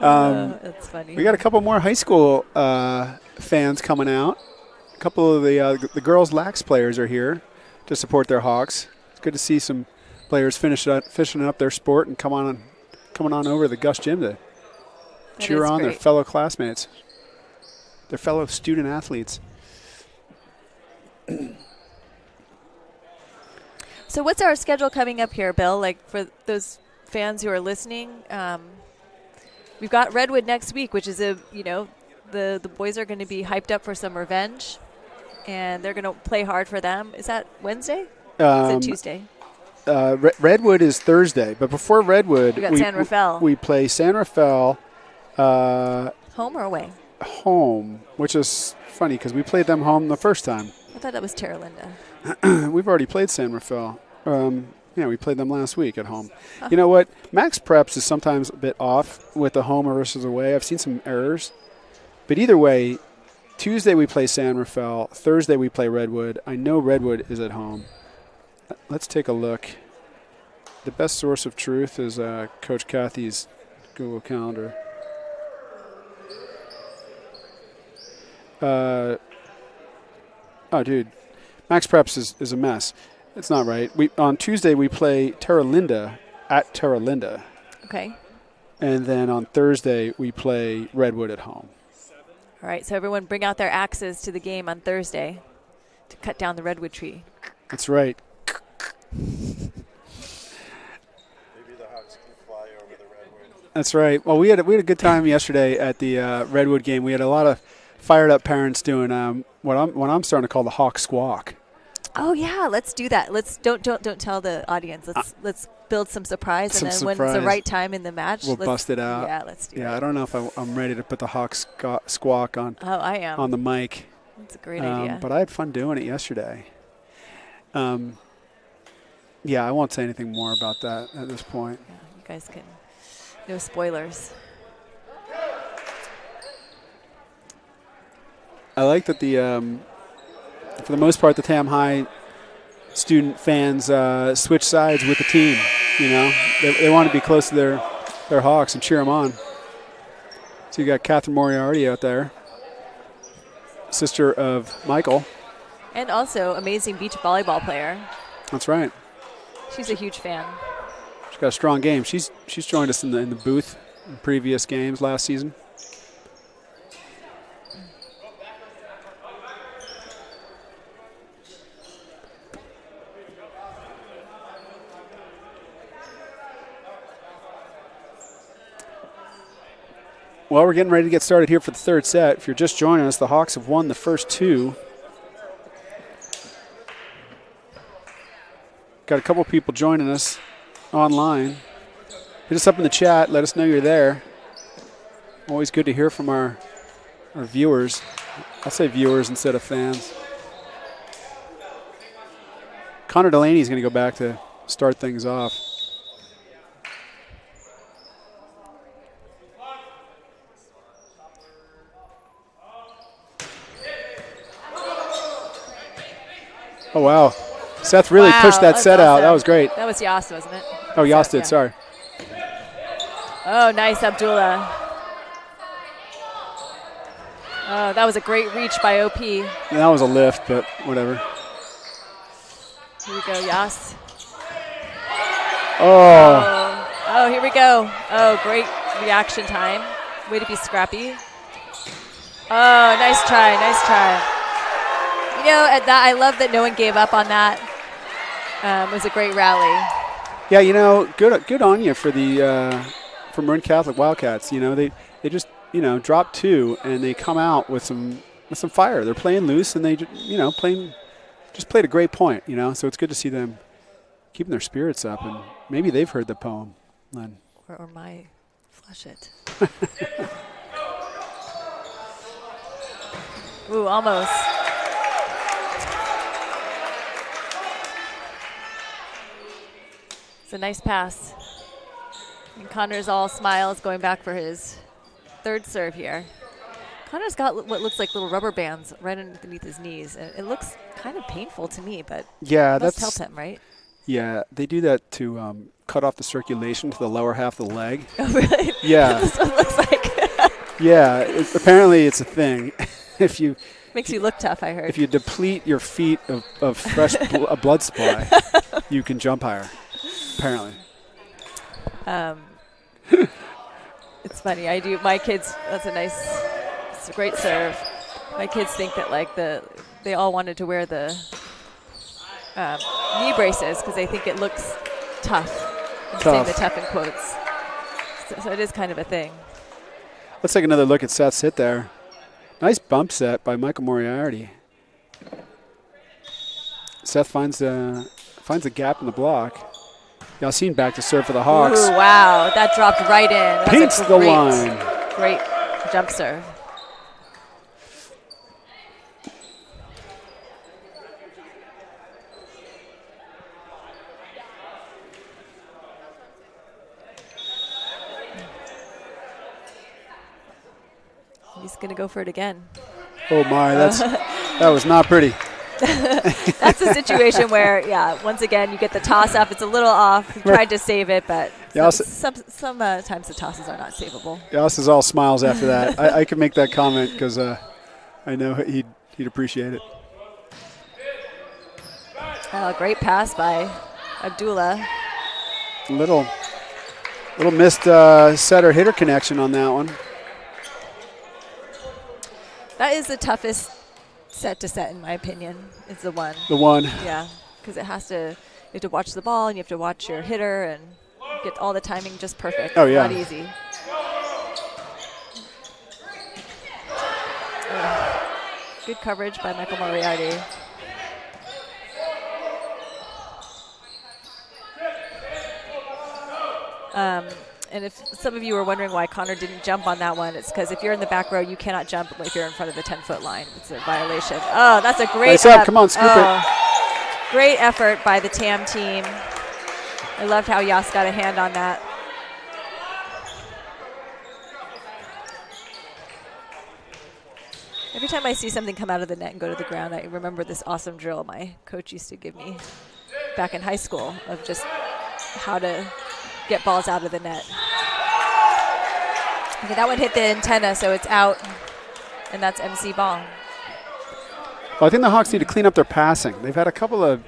last. That's funny. We got a couple more high school fans coming out. A couple of the girls' lax players are here to support their Hawks. It's good to see some players finishing up their sport and coming on over to the Gus Gym to cheer on their fellow classmates, their fellow student athletes. So what's our schedule coming up here, Bill? Like for those fans who are listening, we've got Redwood next week, which is the boys are going to be hyped up for some revenge. And they're going to play hard for them. Is that Wednesday? Is it Tuesday? Redwood is Thursday. But before Redwood, we got San Rafael. We play San Rafael. Home or away? Home, which is funny because we played them home the first time. I thought that was Terra Linda. We've already played San Rafael. We played them last week at home. Huh. You know what? Max Preps is sometimes a bit off with the home versus away. I've seen some errors. But either way, Tuesday we play San Rafael. Thursday we play Redwood. I know Redwood is at home. Let's take a look. The best source of truth is Coach Kathy's Google Calendar. Dude. Max Preps is a mess. It's not right. On Tuesday we play Terra Linda at Terra Linda. Okay. And then on Thursday we play Redwood at home. All right, so everyone bring out their axes to the game on Thursday to cut down the redwood tree. That's right. Maybe the Hawks can fly over the redwood. That's right. Well, we had a good time yesterday at the Redwood game. We had a lot of fired up parents doing what I'm starting to call the Hawk squawk. Oh yeah, let's do that. Let's don't tell the audience. Let's build some surprise, and then when it's the right time in the match, we'll bust it out. Yeah, let's do it. Yeah, I don't know if I'm ready to put the Hawk squawk on. Oh, I am on the mic. That's a great idea. But I had fun doing it yesterday. Yeah, I won't say anything more about that at this point. Yeah, you guys can. No spoilers. I like that for the most part, the Tam High student fans switch sides with the team. They want to be close to their Hawks and cheer them on. So you got Catherine Moriarty out there, sister of Michael. And also amazing beach volleyball player. That's right. She's a huge fan. She's got a strong game. She's joined us in the booth in previous games last season. Well, we're getting ready to get started here for the third set. If you're just joining us, the Hawks have won the first two. Got a couple people joining us online. Hit us up in the chat. Let us know you're there. Always good to hear from our viewers. I'll say viewers instead of fans. Connor Delaney is going to go back to start things off. Oh, wow. Seth really pushed that set out. That was great. That was Yas, wasn't it? Oh, Yas did. Sorry. Oh, nice, Abdullah. Oh, that was a great reach by OP. Yeah, that was a lift, but whatever. Here we go, Yas. Oh. Oh, here we go. Oh, great reaction time. Way to be scrappy. Oh, nice try, nice try. You know, at that, I love that no one gave up on that. It was a great rally. Yeah, you know, good on you for the for Marin Catholic Wildcats. You know, they just drop two and they come out with some fire. They're playing loose and they played a great point. You know, so it's good to see them keeping their spirits up, and maybe they've heard the poem, Len. Or my flush it. Ooh, almost. It's a nice pass. And Connor's all smiles going back for his third serve here. Connor's got what looks like little rubber bands right underneath his knees. And it looks kind of painful to me, but yeah, must help him, right? Yeah, they do that to cut off the circulation to the lower half of the leg. Oh, really? Yeah. That's what it looks like. Yeah, apparently it's a thing. Makes you look tough, I heard. If you deplete your feet of fresh blood supply, you can jump higher, apparently. It's funny. I do. My kids. It's a great serve. My kids think that they all wanted to wear the knee braces because they think it looks tough. I'm saying the tough in quotes. So it is kind of a thing. Let's take another look at Seth's hit there. Nice bump set by Michael Moriarty. Seth finds a gap in the block. Yassine back to serve for the Hawks. Ooh, wow, that dropped right in. Paints the line. Great jump serve. He's going to go for it again. Oh, my. That was not pretty. That's a situation where, yeah, once again, you get the toss up. It's a little off. He tried to save it, but sometimes the tosses are not savable. Yas is all smiles after that. I can make that comment because I know he'd appreciate it. Oh, great pass by Abdullah. Little missed setter-hitter connection on that one. That is the toughest set to set, in my opinion. It's the one. The one. Yeah, because you have to watch the ball and you have to watch your hitter and get all the timing just perfect. Oh, yeah. Not easy. Good coverage by Michael Moriarty. And if some of you were wondering why Connor didn't jump on that one, it's because if you're in the back row, you cannot jump if you're in front of the 10-foot line. It's a violation. Oh, that's a great nice up. Come on, scoop it. Great effort by the TAM team. I loved how Yas got a hand on that. Every time I see something come out of the net and go to the ground, I remember this awesome drill my coach used to give me back in high school of just how to get balls out of the net. Okay, that one hit the antenna, so it's out, and that's MC ball. Well, I think the Hawks need to clean up their passing. They've had a couple of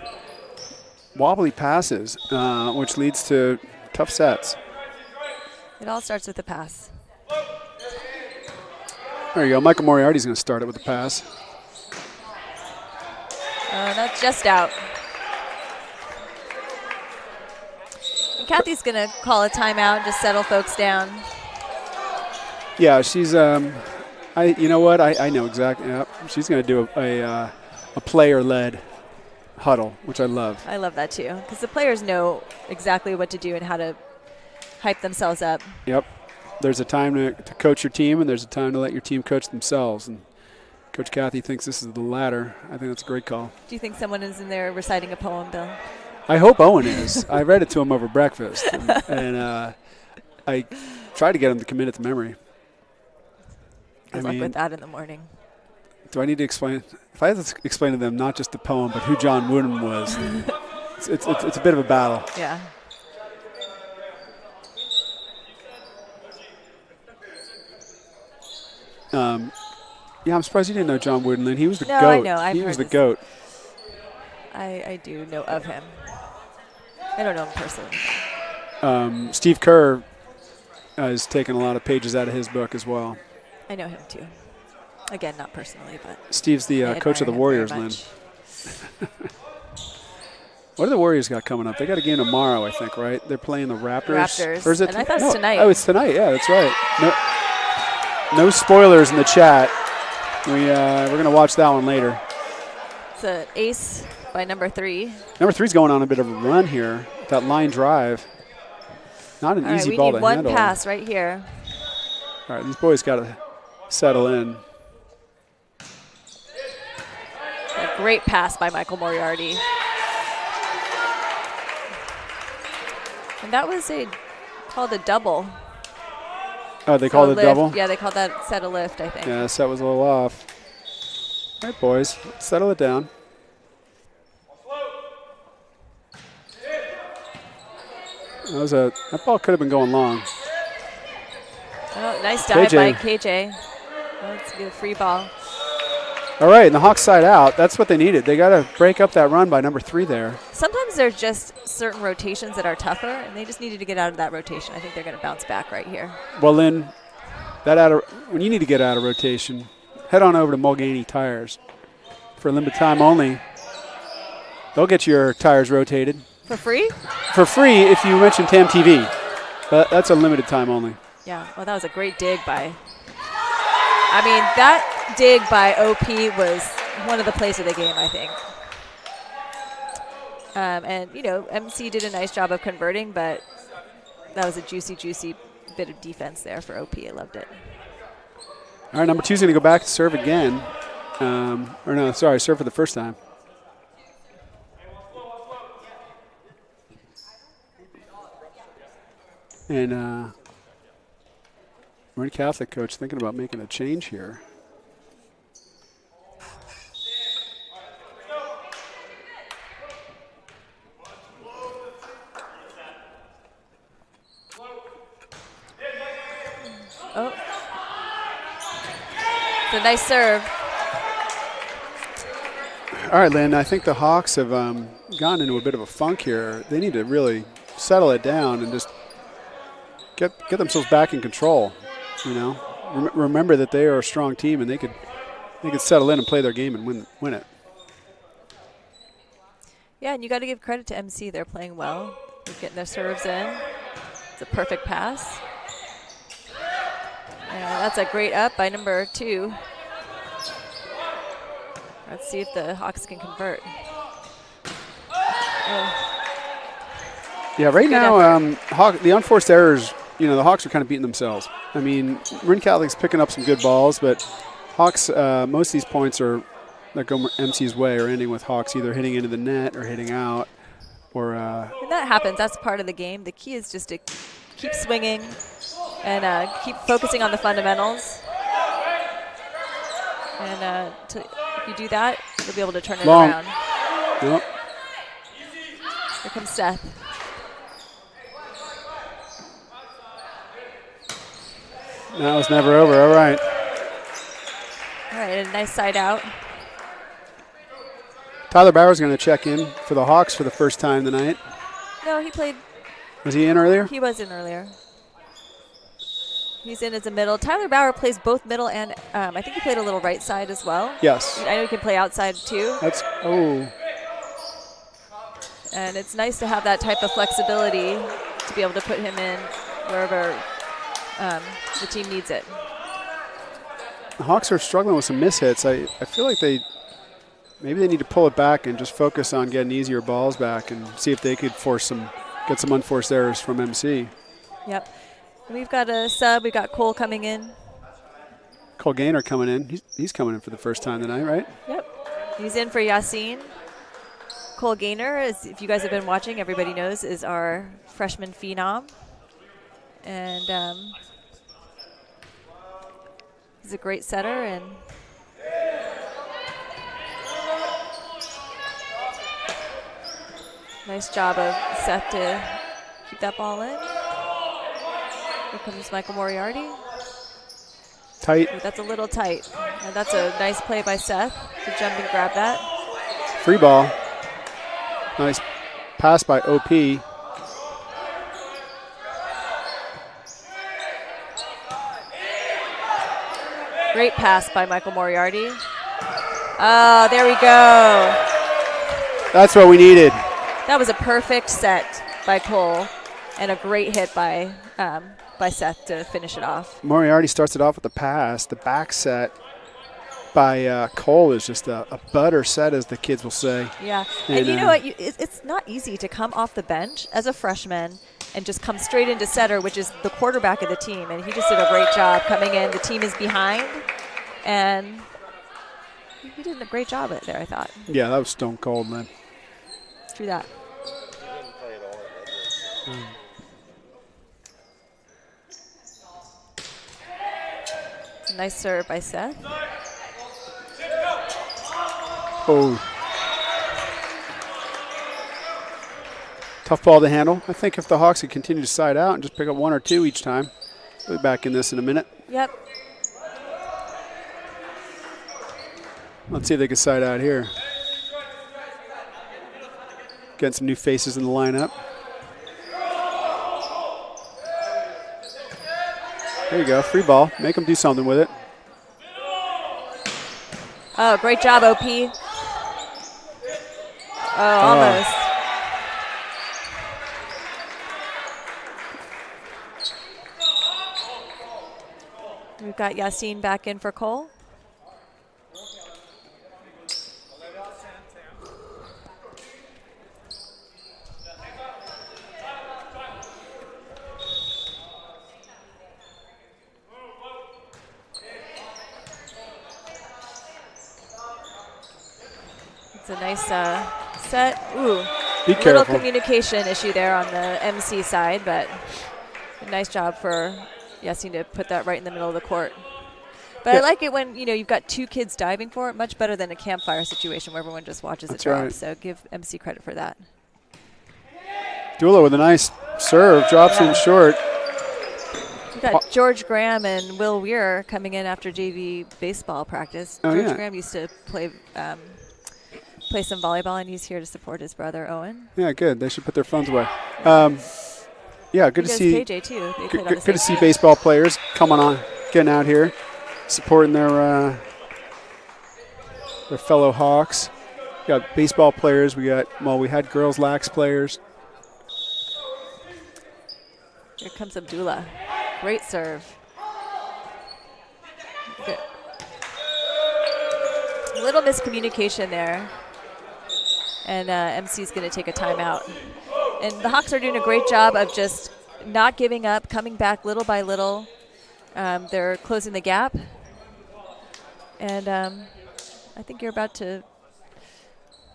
wobbly passes, which leads to tough sets. It all starts with a pass. There you go. Michael Moriarty's going to start it with the pass. That's just out. And Kathy's going to call a timeout, just settle folks down. Yeah, she's. You know what? I know exactly. Yep. She's going to do a player-led huddle, which I love. I love that too, because the players know exactly what to do and how to hype themselves up. Yep. There's a time to coach your team, and there's a time to let your team coach themselves. And Coach Kathy thinks this is the latter. I think that's a great call. Do you think someone is in there reciting a poem, Bill? I hope Owen is. I read it to him over breakfast, and I tried to get him to commit it to memory. Good luck with that in the morning. Do I need to explain? If I had to explain to them not just the poem, but who John Wooden was, it's a bit of a battle. Yeah. Yeah, I'm surprised you didn't know John Wooden. He was the No, GOAT. I know. He was the GOAT. I do know of him. I don't know him personally. Steve Kerr has taken a lot of pages out of his book as well. I know him too. Again, not personally, but Steve's the coach of the Warriors, Lynn. What do the Warriors got coming up? They got a game tomorrow, I think, right? They're playing the Raptors. Or is it? And I thought it was tonight. Oh, it's tonight. Yeah, that's right. No spoilers in the chat. We're going to watch that one later. It's an ace by number 3. Number 3's going on a bit of a run here. That line drive. Not an easy ball to handle. We need one pass right here. All right, these boys got to settle in. A great pass by Michael Moriarty. And that was called a double. Oh, they called it a double? Yeah, they called that set a lift, I think. Yeah, the set was a little off. All right, boys, settle it down. That ball could have been going long. Oh, nice dive by KJ. Let's get a free ball. All right, and the Hawks side out. That's what they needed. They got to break up that run by number 3 there. Sometimes there's just certain rotations that are tougher, and they just needed to get out of that rotation. I think they're going to bounce back right here. Well, Lynn, when you need to get out of rotation, head on over to Mulvaney Tires. For a limited time only, they'll get your tires rotated. For free? For free if you mention TamTV. But that's a limited time only. Yeah, well, that was a great dig by – I mean, that dig by OP was one of the plays of the game, I think. And, MC did a nice job of converting, but that was a juicy bit of defense there for OP. I loved it. All right, number 2's going to go back to serve again. Serve for the first time. And Marin Catholic coach thinking about making a change here. Oh. It's a nice serve. All right, Lynn, I think the Hawks have gone into a bit of a funk here. They need to really settle it down and just get themselves back in control. Remember that they are a strong team, and they could settle in and play their game and win it. Yeah, and you got to give credit to MC. They're playing well. They're getting their serves in. It's a perfect pass. And that's a great up by number 2. Let's see if the Hawks can convert. Yeah, right now, the unforced errors, the Hawks are kind of beating themselves. I mean, Marin Catholic's picking up some good balls, but Hawks, most of these points that go MC's way are ending with Hawks either hitting into the net or hitting out. And that happens. That's part of the game. The key is just to keep swinging and keep focusing on the fundamentals. And if you do that, you'll be able to turn it around. Yep. Here comes Seth. That was never over. All right. All right, a nice side out. Tyler Bauer's going to check in for the Hawks for the first time tonight. No, he played. Was he in earlier? He was in earlier. He's in as a middle. Tyler Bauer plays both middle and I think he played a little right side as well. Yes. I know he can play outside too. Oh. And it's nice to have that type of flexibility to be able to put him in wherever the team needs it. The Hawks are struggling with some mishits. I feel like maybe they need to pull it back and just focus on getting easier balls back and see if they could get some unforced errors from MC. Yep. We've got a sub. We've got Cole coming in. Cole Gaynor coming in. He's coming in for the first time tonight, right? Yep. He's in for Yassine. Cole Gaynor, if you guys have been watching, everybody knows, is our freshman phenom. And he's a great setter. And nice job of Seth to keep that ball in. Here comes Michael Moriarty. Tight. Ooh, that's a little tight. And that's a nice play by Seth to jump and grab that. Free ball. Nice pass by OP. Great pass by Michael Moriarty. Oh, there we go. That's what we needed. That was a perfect set by Cole and a great hit by Seth to finish it off. Moriarty starts it off with a pass. The back set by Cole is just a butter set, as the kids will say. Yeah, and you know what? It's not easy to come off the bench as a freshman and just come straight into setter, which is the quarterback of the team. And he just did a great job coming in. The team is behind, and he did a great job there, I thought. Yeah, that was stone cold, man. True that. He didn't play at all at Redwood. Nice serve by Seth. Oh. Tough ball to handle. I think if the Hawks could continue to side out and just pick up one or two each time, we'll be back in this in a minute. Yep. Let's see if they can side out here. Getting some new faces in the lineup. There you go, free ball. Make them do something with it. Oh, great job, OP. Oh, almost. We've got Yassine back in for Cole. It's a nice set. Ooh, Be little careful. communication issue there on the MC side, but a nice job for Yassine to put that right in the middle of the court. But Yeah. I like it when you've got two kids diving for it. Much better than a campfire situation where everyone just watches That's it drop. right. So give MC credit for that. Dula with a nice serve, drops in short. We've got George Graham and Will Weir coming in after JV baseball practice. Oh, George yeah. Graham used to play some volleyball, and he's here to support his brother Owen. Yeah, good. They should put their phones away. Yeah, good to He does see. KJ too. They played on the Good same to see team. baseball players coming on, getting out here, supporting their fellow Hawks. We got baseball players. We had girls lax players. Here comes Abdullah. Great serve. Good. A little miscommunication there. And MC's going to take a timeout. And the Hawks are doing a great job of just not giving up, coming back little by little. They're closing the gap. And I think you're about to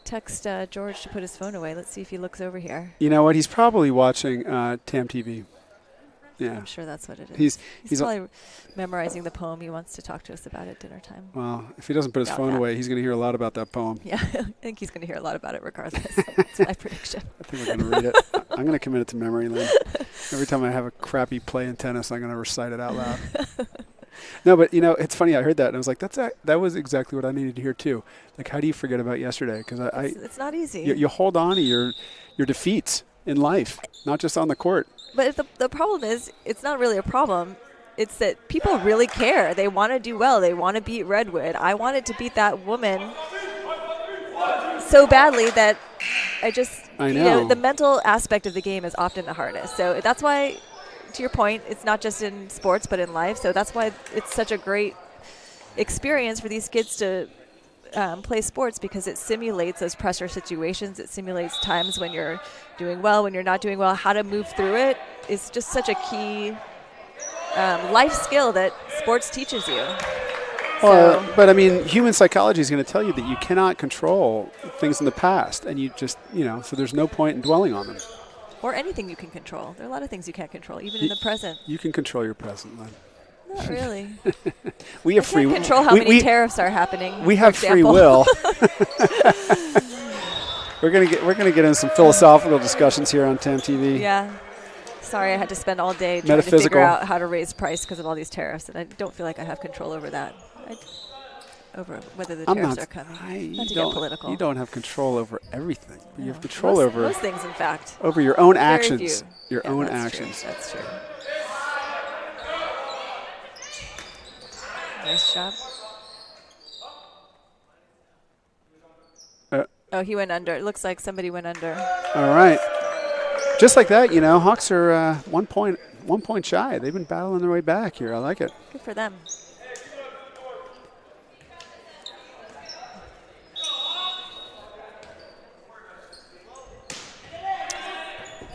text George to put his phone away. Let's see if he looks over here. You know what? He's probably watching TamTV. Yeah. I'm sure that's what it is. He's probably memorizing the poem he wants to talk to us about at dinner time. Well, if he doesn't put his Doubt phone that. away, he's going to hear a lot about that poem. Yeah, I think he's going to hear a lot about it regardless. That's my prediction. I think we're going to read it. I'm going to commit it to memory lane. Every time I have a crappy play in tennis, I'm going to recite it out loud. No, but it's funny. I heard that and I was like, that was exactly what I needed to hear too. Like, how do you forget about yesterday? Because It's not easy. you hold on to your defeats. in life, not just on the court. But the problem is, it's not really a problem. It's that people really care. They want to do well. They want to beat Redwood. I wanted to beat that woman so badly that I know. The mental aspect of the game is often the hardest. So that's why, to your point, it's not just in sports but in life. So that's why it's such a great experience for these kids to play sports, because it simulates those pressure situations. It simulates times when you're doing well, when you're not doing well. How to move through it is just such a key life skill that sports teaches you. But I mean, human psychology is going to tell you that you cannot control things in the past, and you just, so there's no point in dwelling on them. Or anything you can control. There are a lot of things you can't control, even in the present. You can control your present, Lynn. Not really. We have free will. Control how many tariffs are happening. We have free will. We're gonna get into some philosophical discussions here on TamTV. Yeah. Sorry, I had to spend all day trying to figure out how to raise price because of all these tariffs, and I don't feel like I have control over that. Over whether the tariffs are coming. Not to get political. You don't have control over everything. But you have control over most things, in fact. Over your own actions. Few. Your own actions. True. That's true. Nice job. Oh, he went under. It looks like somebody went under. All right. Just like that, Hawks are 1 point shy. They've been battling their way back here. I like it. Good for them.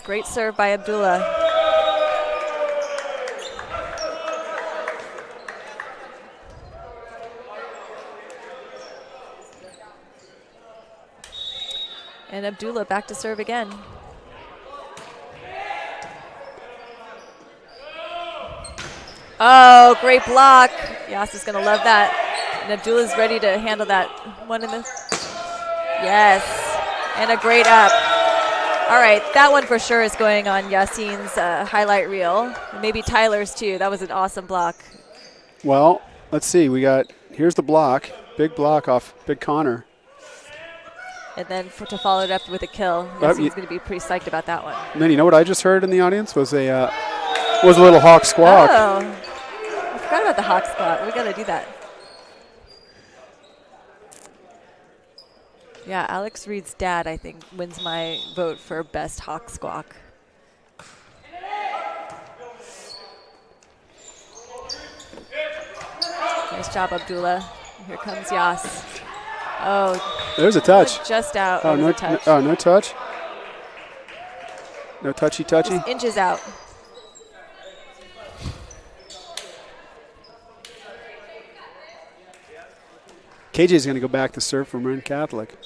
Great serve by Abdullah. And Abdullah back to serve again. Oh, great block. Yas is going to love that. And Abdullah's ready to handle that one in the... Yes. And a great up. All right, that one for sure is going on Yasin's highlight reel. Maybe Tyler's too. That was an awesome block. Well, let's see. Here's the block. Big block off Big Connor. And then to follow it up with a kill. Yasin's going to be pretty psyched about that one. And then what I just heard in the audience was a little Hawk squawk. Oh, I forgot about the Hawk squawk. We got to do that. Yeah, Alex Reed's dad, I think, wins my vote for best Hawk squawk. Nice job, Abdullah. Here comes Yas. Oh, there's a touch. Just out. Oh, no touch. Oh, no touch. No touchy. Just inches out. KJ is going to go back to serve for Marin Catholic.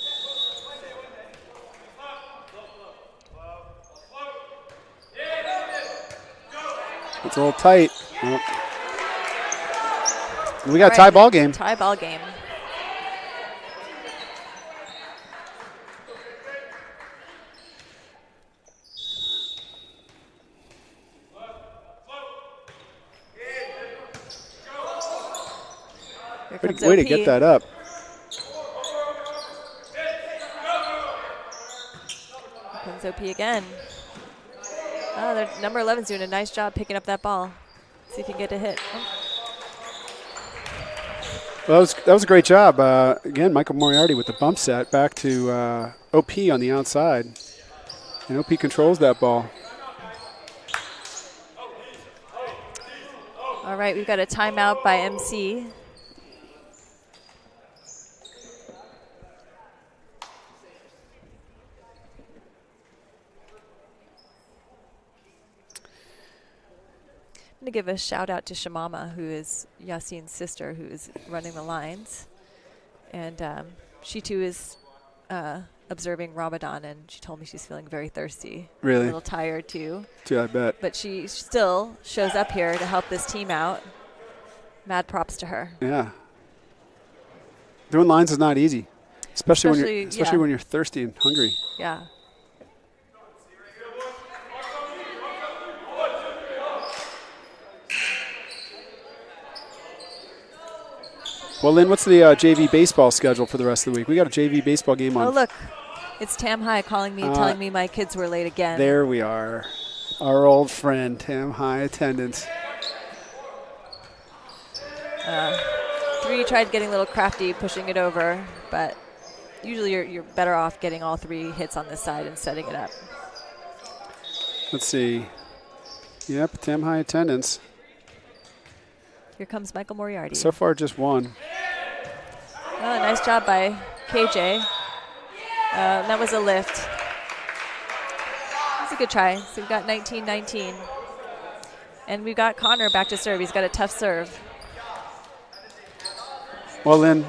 It's a little tight. Oh. We got a tie ball game. Tie ball game. Way to get that up. Here comes OP again. Oh, their number 11's doing a nice job picking up that ball. See if he can get a hit. Oh. Well, that was a great job. Again, Michael Moriarty with the bump set back to OP on the outside. And OP controls that ball. All right, we've got a timeout by MC. I'm going to give a shout out to Shamama, who is Yasin's sister, who is running the lines. And she too is observing Ramadan, and she told me she's feeling very thirsty. Really? A little tired too. Yeah, I bet. But she still shows up here to help this team out. Mad props to her. Yeah. Doing lines is not easy, especially when you're thirsty and hungry. Yeah. Well, Lynn, what's the JV baseball schedule for the rest of the week? We got a JV baseball game on. Oh, look. It's Tam High calling me and telling me my kids were late again. There we are. Our old friend, Tam High attendance. 3 tried getting a little crafty, pushing it over, but usually you're better off getting all 3 hits on this side and setting it up. Let's see. Yep, Tam High attendance. Here comes Michael Moriarty. So far, just 1. Oh, nice job by KJ. That was a lift. That's a good try. So we've got 19-19. And we've got Connor back to serve. He's got a tough serve. Well, then,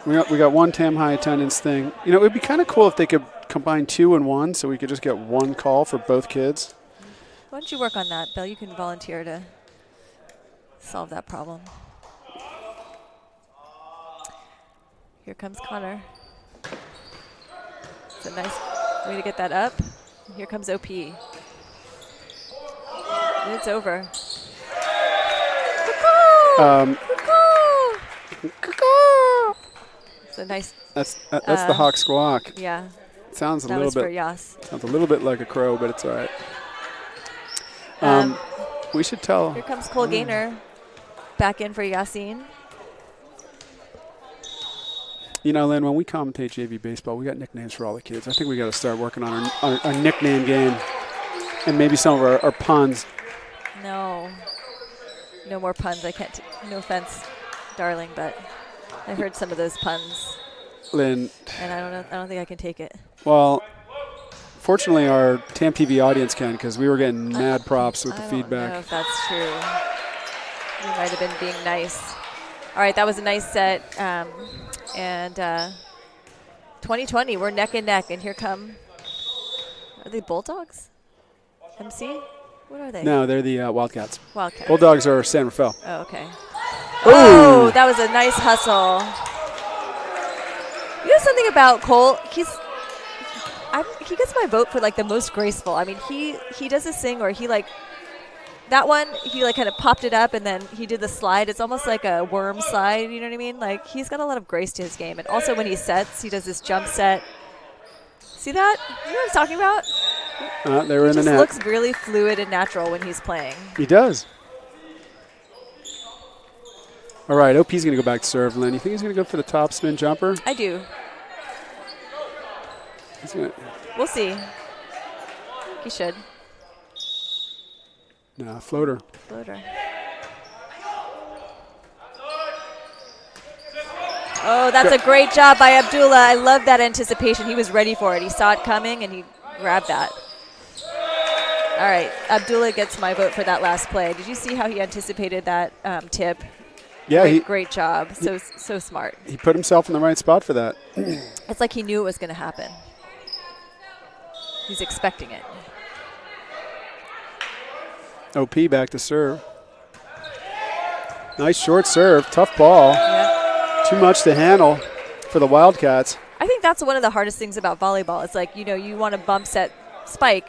we got 1 Tam High attendance thing. You know, it would be kind of cool if they could combine 2 and 1 so we could just get 1 call for both kids. Why don't you work on that, Bill? You can volunteer to solve that problem. Here comes Connor. It's a nice way to get that up. And here comes OP. And it's over. Cuckoo! Cuckoo! It's a nice. That's the hawk squawk. Yeah. It sounds a that little was bit. for Yas. Sounds a little bit like a crow, but it's all right. We should tell. Here comes Cole Gaynor back in for Yassine. You know, Lynn, when we commentate JV baseball, we got nicknames for all the kids. I think we got to start working on our nickname game and maybe some of our puns. No more puns. I can't. No offense, darling, but I heard some of those puns. Lynn. And I don't think I can take it. Well, fortunately, our TamTV audience can, because we were getting mad props with the feedback. I don't know if that's true. We might have been being nice. All right, that was a nice set. And 2020, we're neck and neck. And here come, are they Bulldogs? MC? What are they? No, they're the Wildcats. Wildcats. Bulldogs are San Rafael. Oh, okay. Ooh. Oh, that was a nice hustle. You know something about Cole? He gets my vote for like the most graceful. I mean, he does this thing where he like, that one, he like kind of popped it up and then he did the slide. It's almost like a worm slide, you know what I mean? Like he's got a lot of grace to his game. And also when he sets, he does this jump set. See that? You know what I'm talking about? They were in the net. He just looks really fluid and natural when he's playing. He does. All right, OP's going to go back to serve, Lynn. You think he's going to go for the top spin jumper? I do. We'll see. He should. No, floater. Floater. Oh, that's a great job by Abdullah. I love that anticipation. He was ready for it. He saw it coming, and he grabbed that. All right, Abdullah gets my vote for that last play. Did you see how he anticipated that tip? Yeah, great job. So smart. He put himself in the right spot for that. It's like he knew it was going to happen. He's expecting it. OP back to serve. Nice short serve. Tough ball. Yep. Too much to handle for the Wildcats. I think that's one of the hardest things about volleyball. It's like, you want to bump set spike,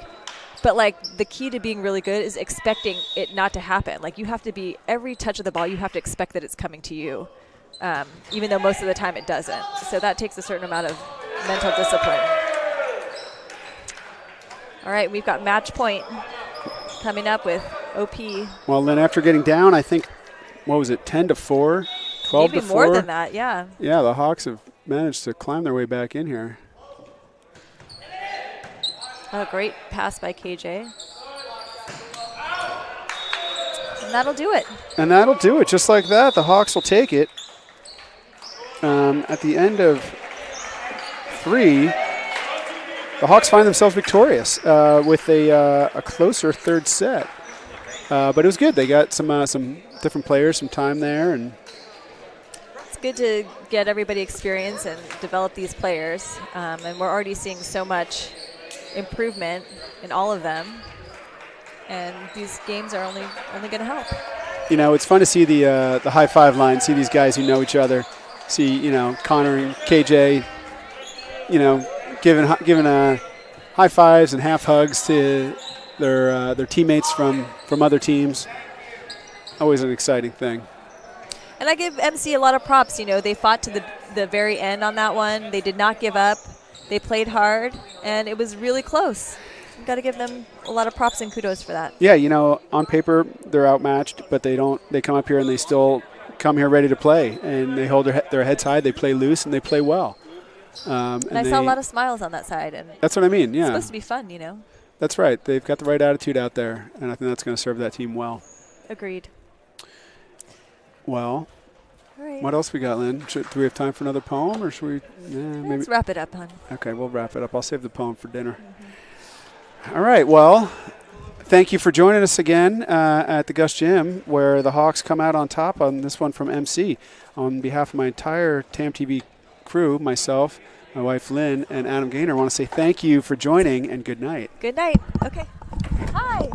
but like the key to being really good is expecting it not to happen. Like you have to be, every touch of the ball, you have to expect that it's coming to you, even though most of the time it doesn't. So that takes a certain amount of mental discipline. All right, we've got match point coming up with OP. Well, then after getting down, I think, what was it, 10-4, 12-4? Maybe more than that, yeah. Yeah, the Hawks have managed to climb their way back in here. Oh, great pass by KJ. And that'll do it. And that'll do it. Just like that, the Hawks will take it. At the end of 3, the Hawks find themselves victorious with a closer third set. But it was good. They got some different players, some time there. And it's good to get everybody experience and develop these players. And we're already seeing so much improvement in all of them. And these games are only going to help. You know, it's fun to see the high five line, see these guys who know each other, see, Connor and KJ, giving high fives and half hugs to their teammates from other teams. Always an exciting thing. And I give MC a lot of props. They fought to the very end on that one. They did not give up. They played hard, and it was really close. Got to give them a lot of props and kudos for that. Yeah, on paper they're outmatched, but they don't. They come up here and they still come here ready to play, and they hold their heads high. They play loose and they play well. And I saw a lot of smiles on that side, and that's what I mean. Yeah, it's supposed to be fun, That's right. They've got the right attitude out there, and I think that's going to serve that team well. Agreed. Well, all right. What else we got, Lynn? Do we have time for another poem, or should we? Maybe. Let's wrap it up, hon. Okay, we'll wrap it up. I'll save the poem for dinner. All right. Well, thank you for joining us again at the Gus Gym, where the Hawks come out on top on this one from MC. On behalf of my entire TamTV crew, myself, my wife Lynn, and Adam Gaynor, I want to say thank you for joining and good night. Good night. Okay. Hi.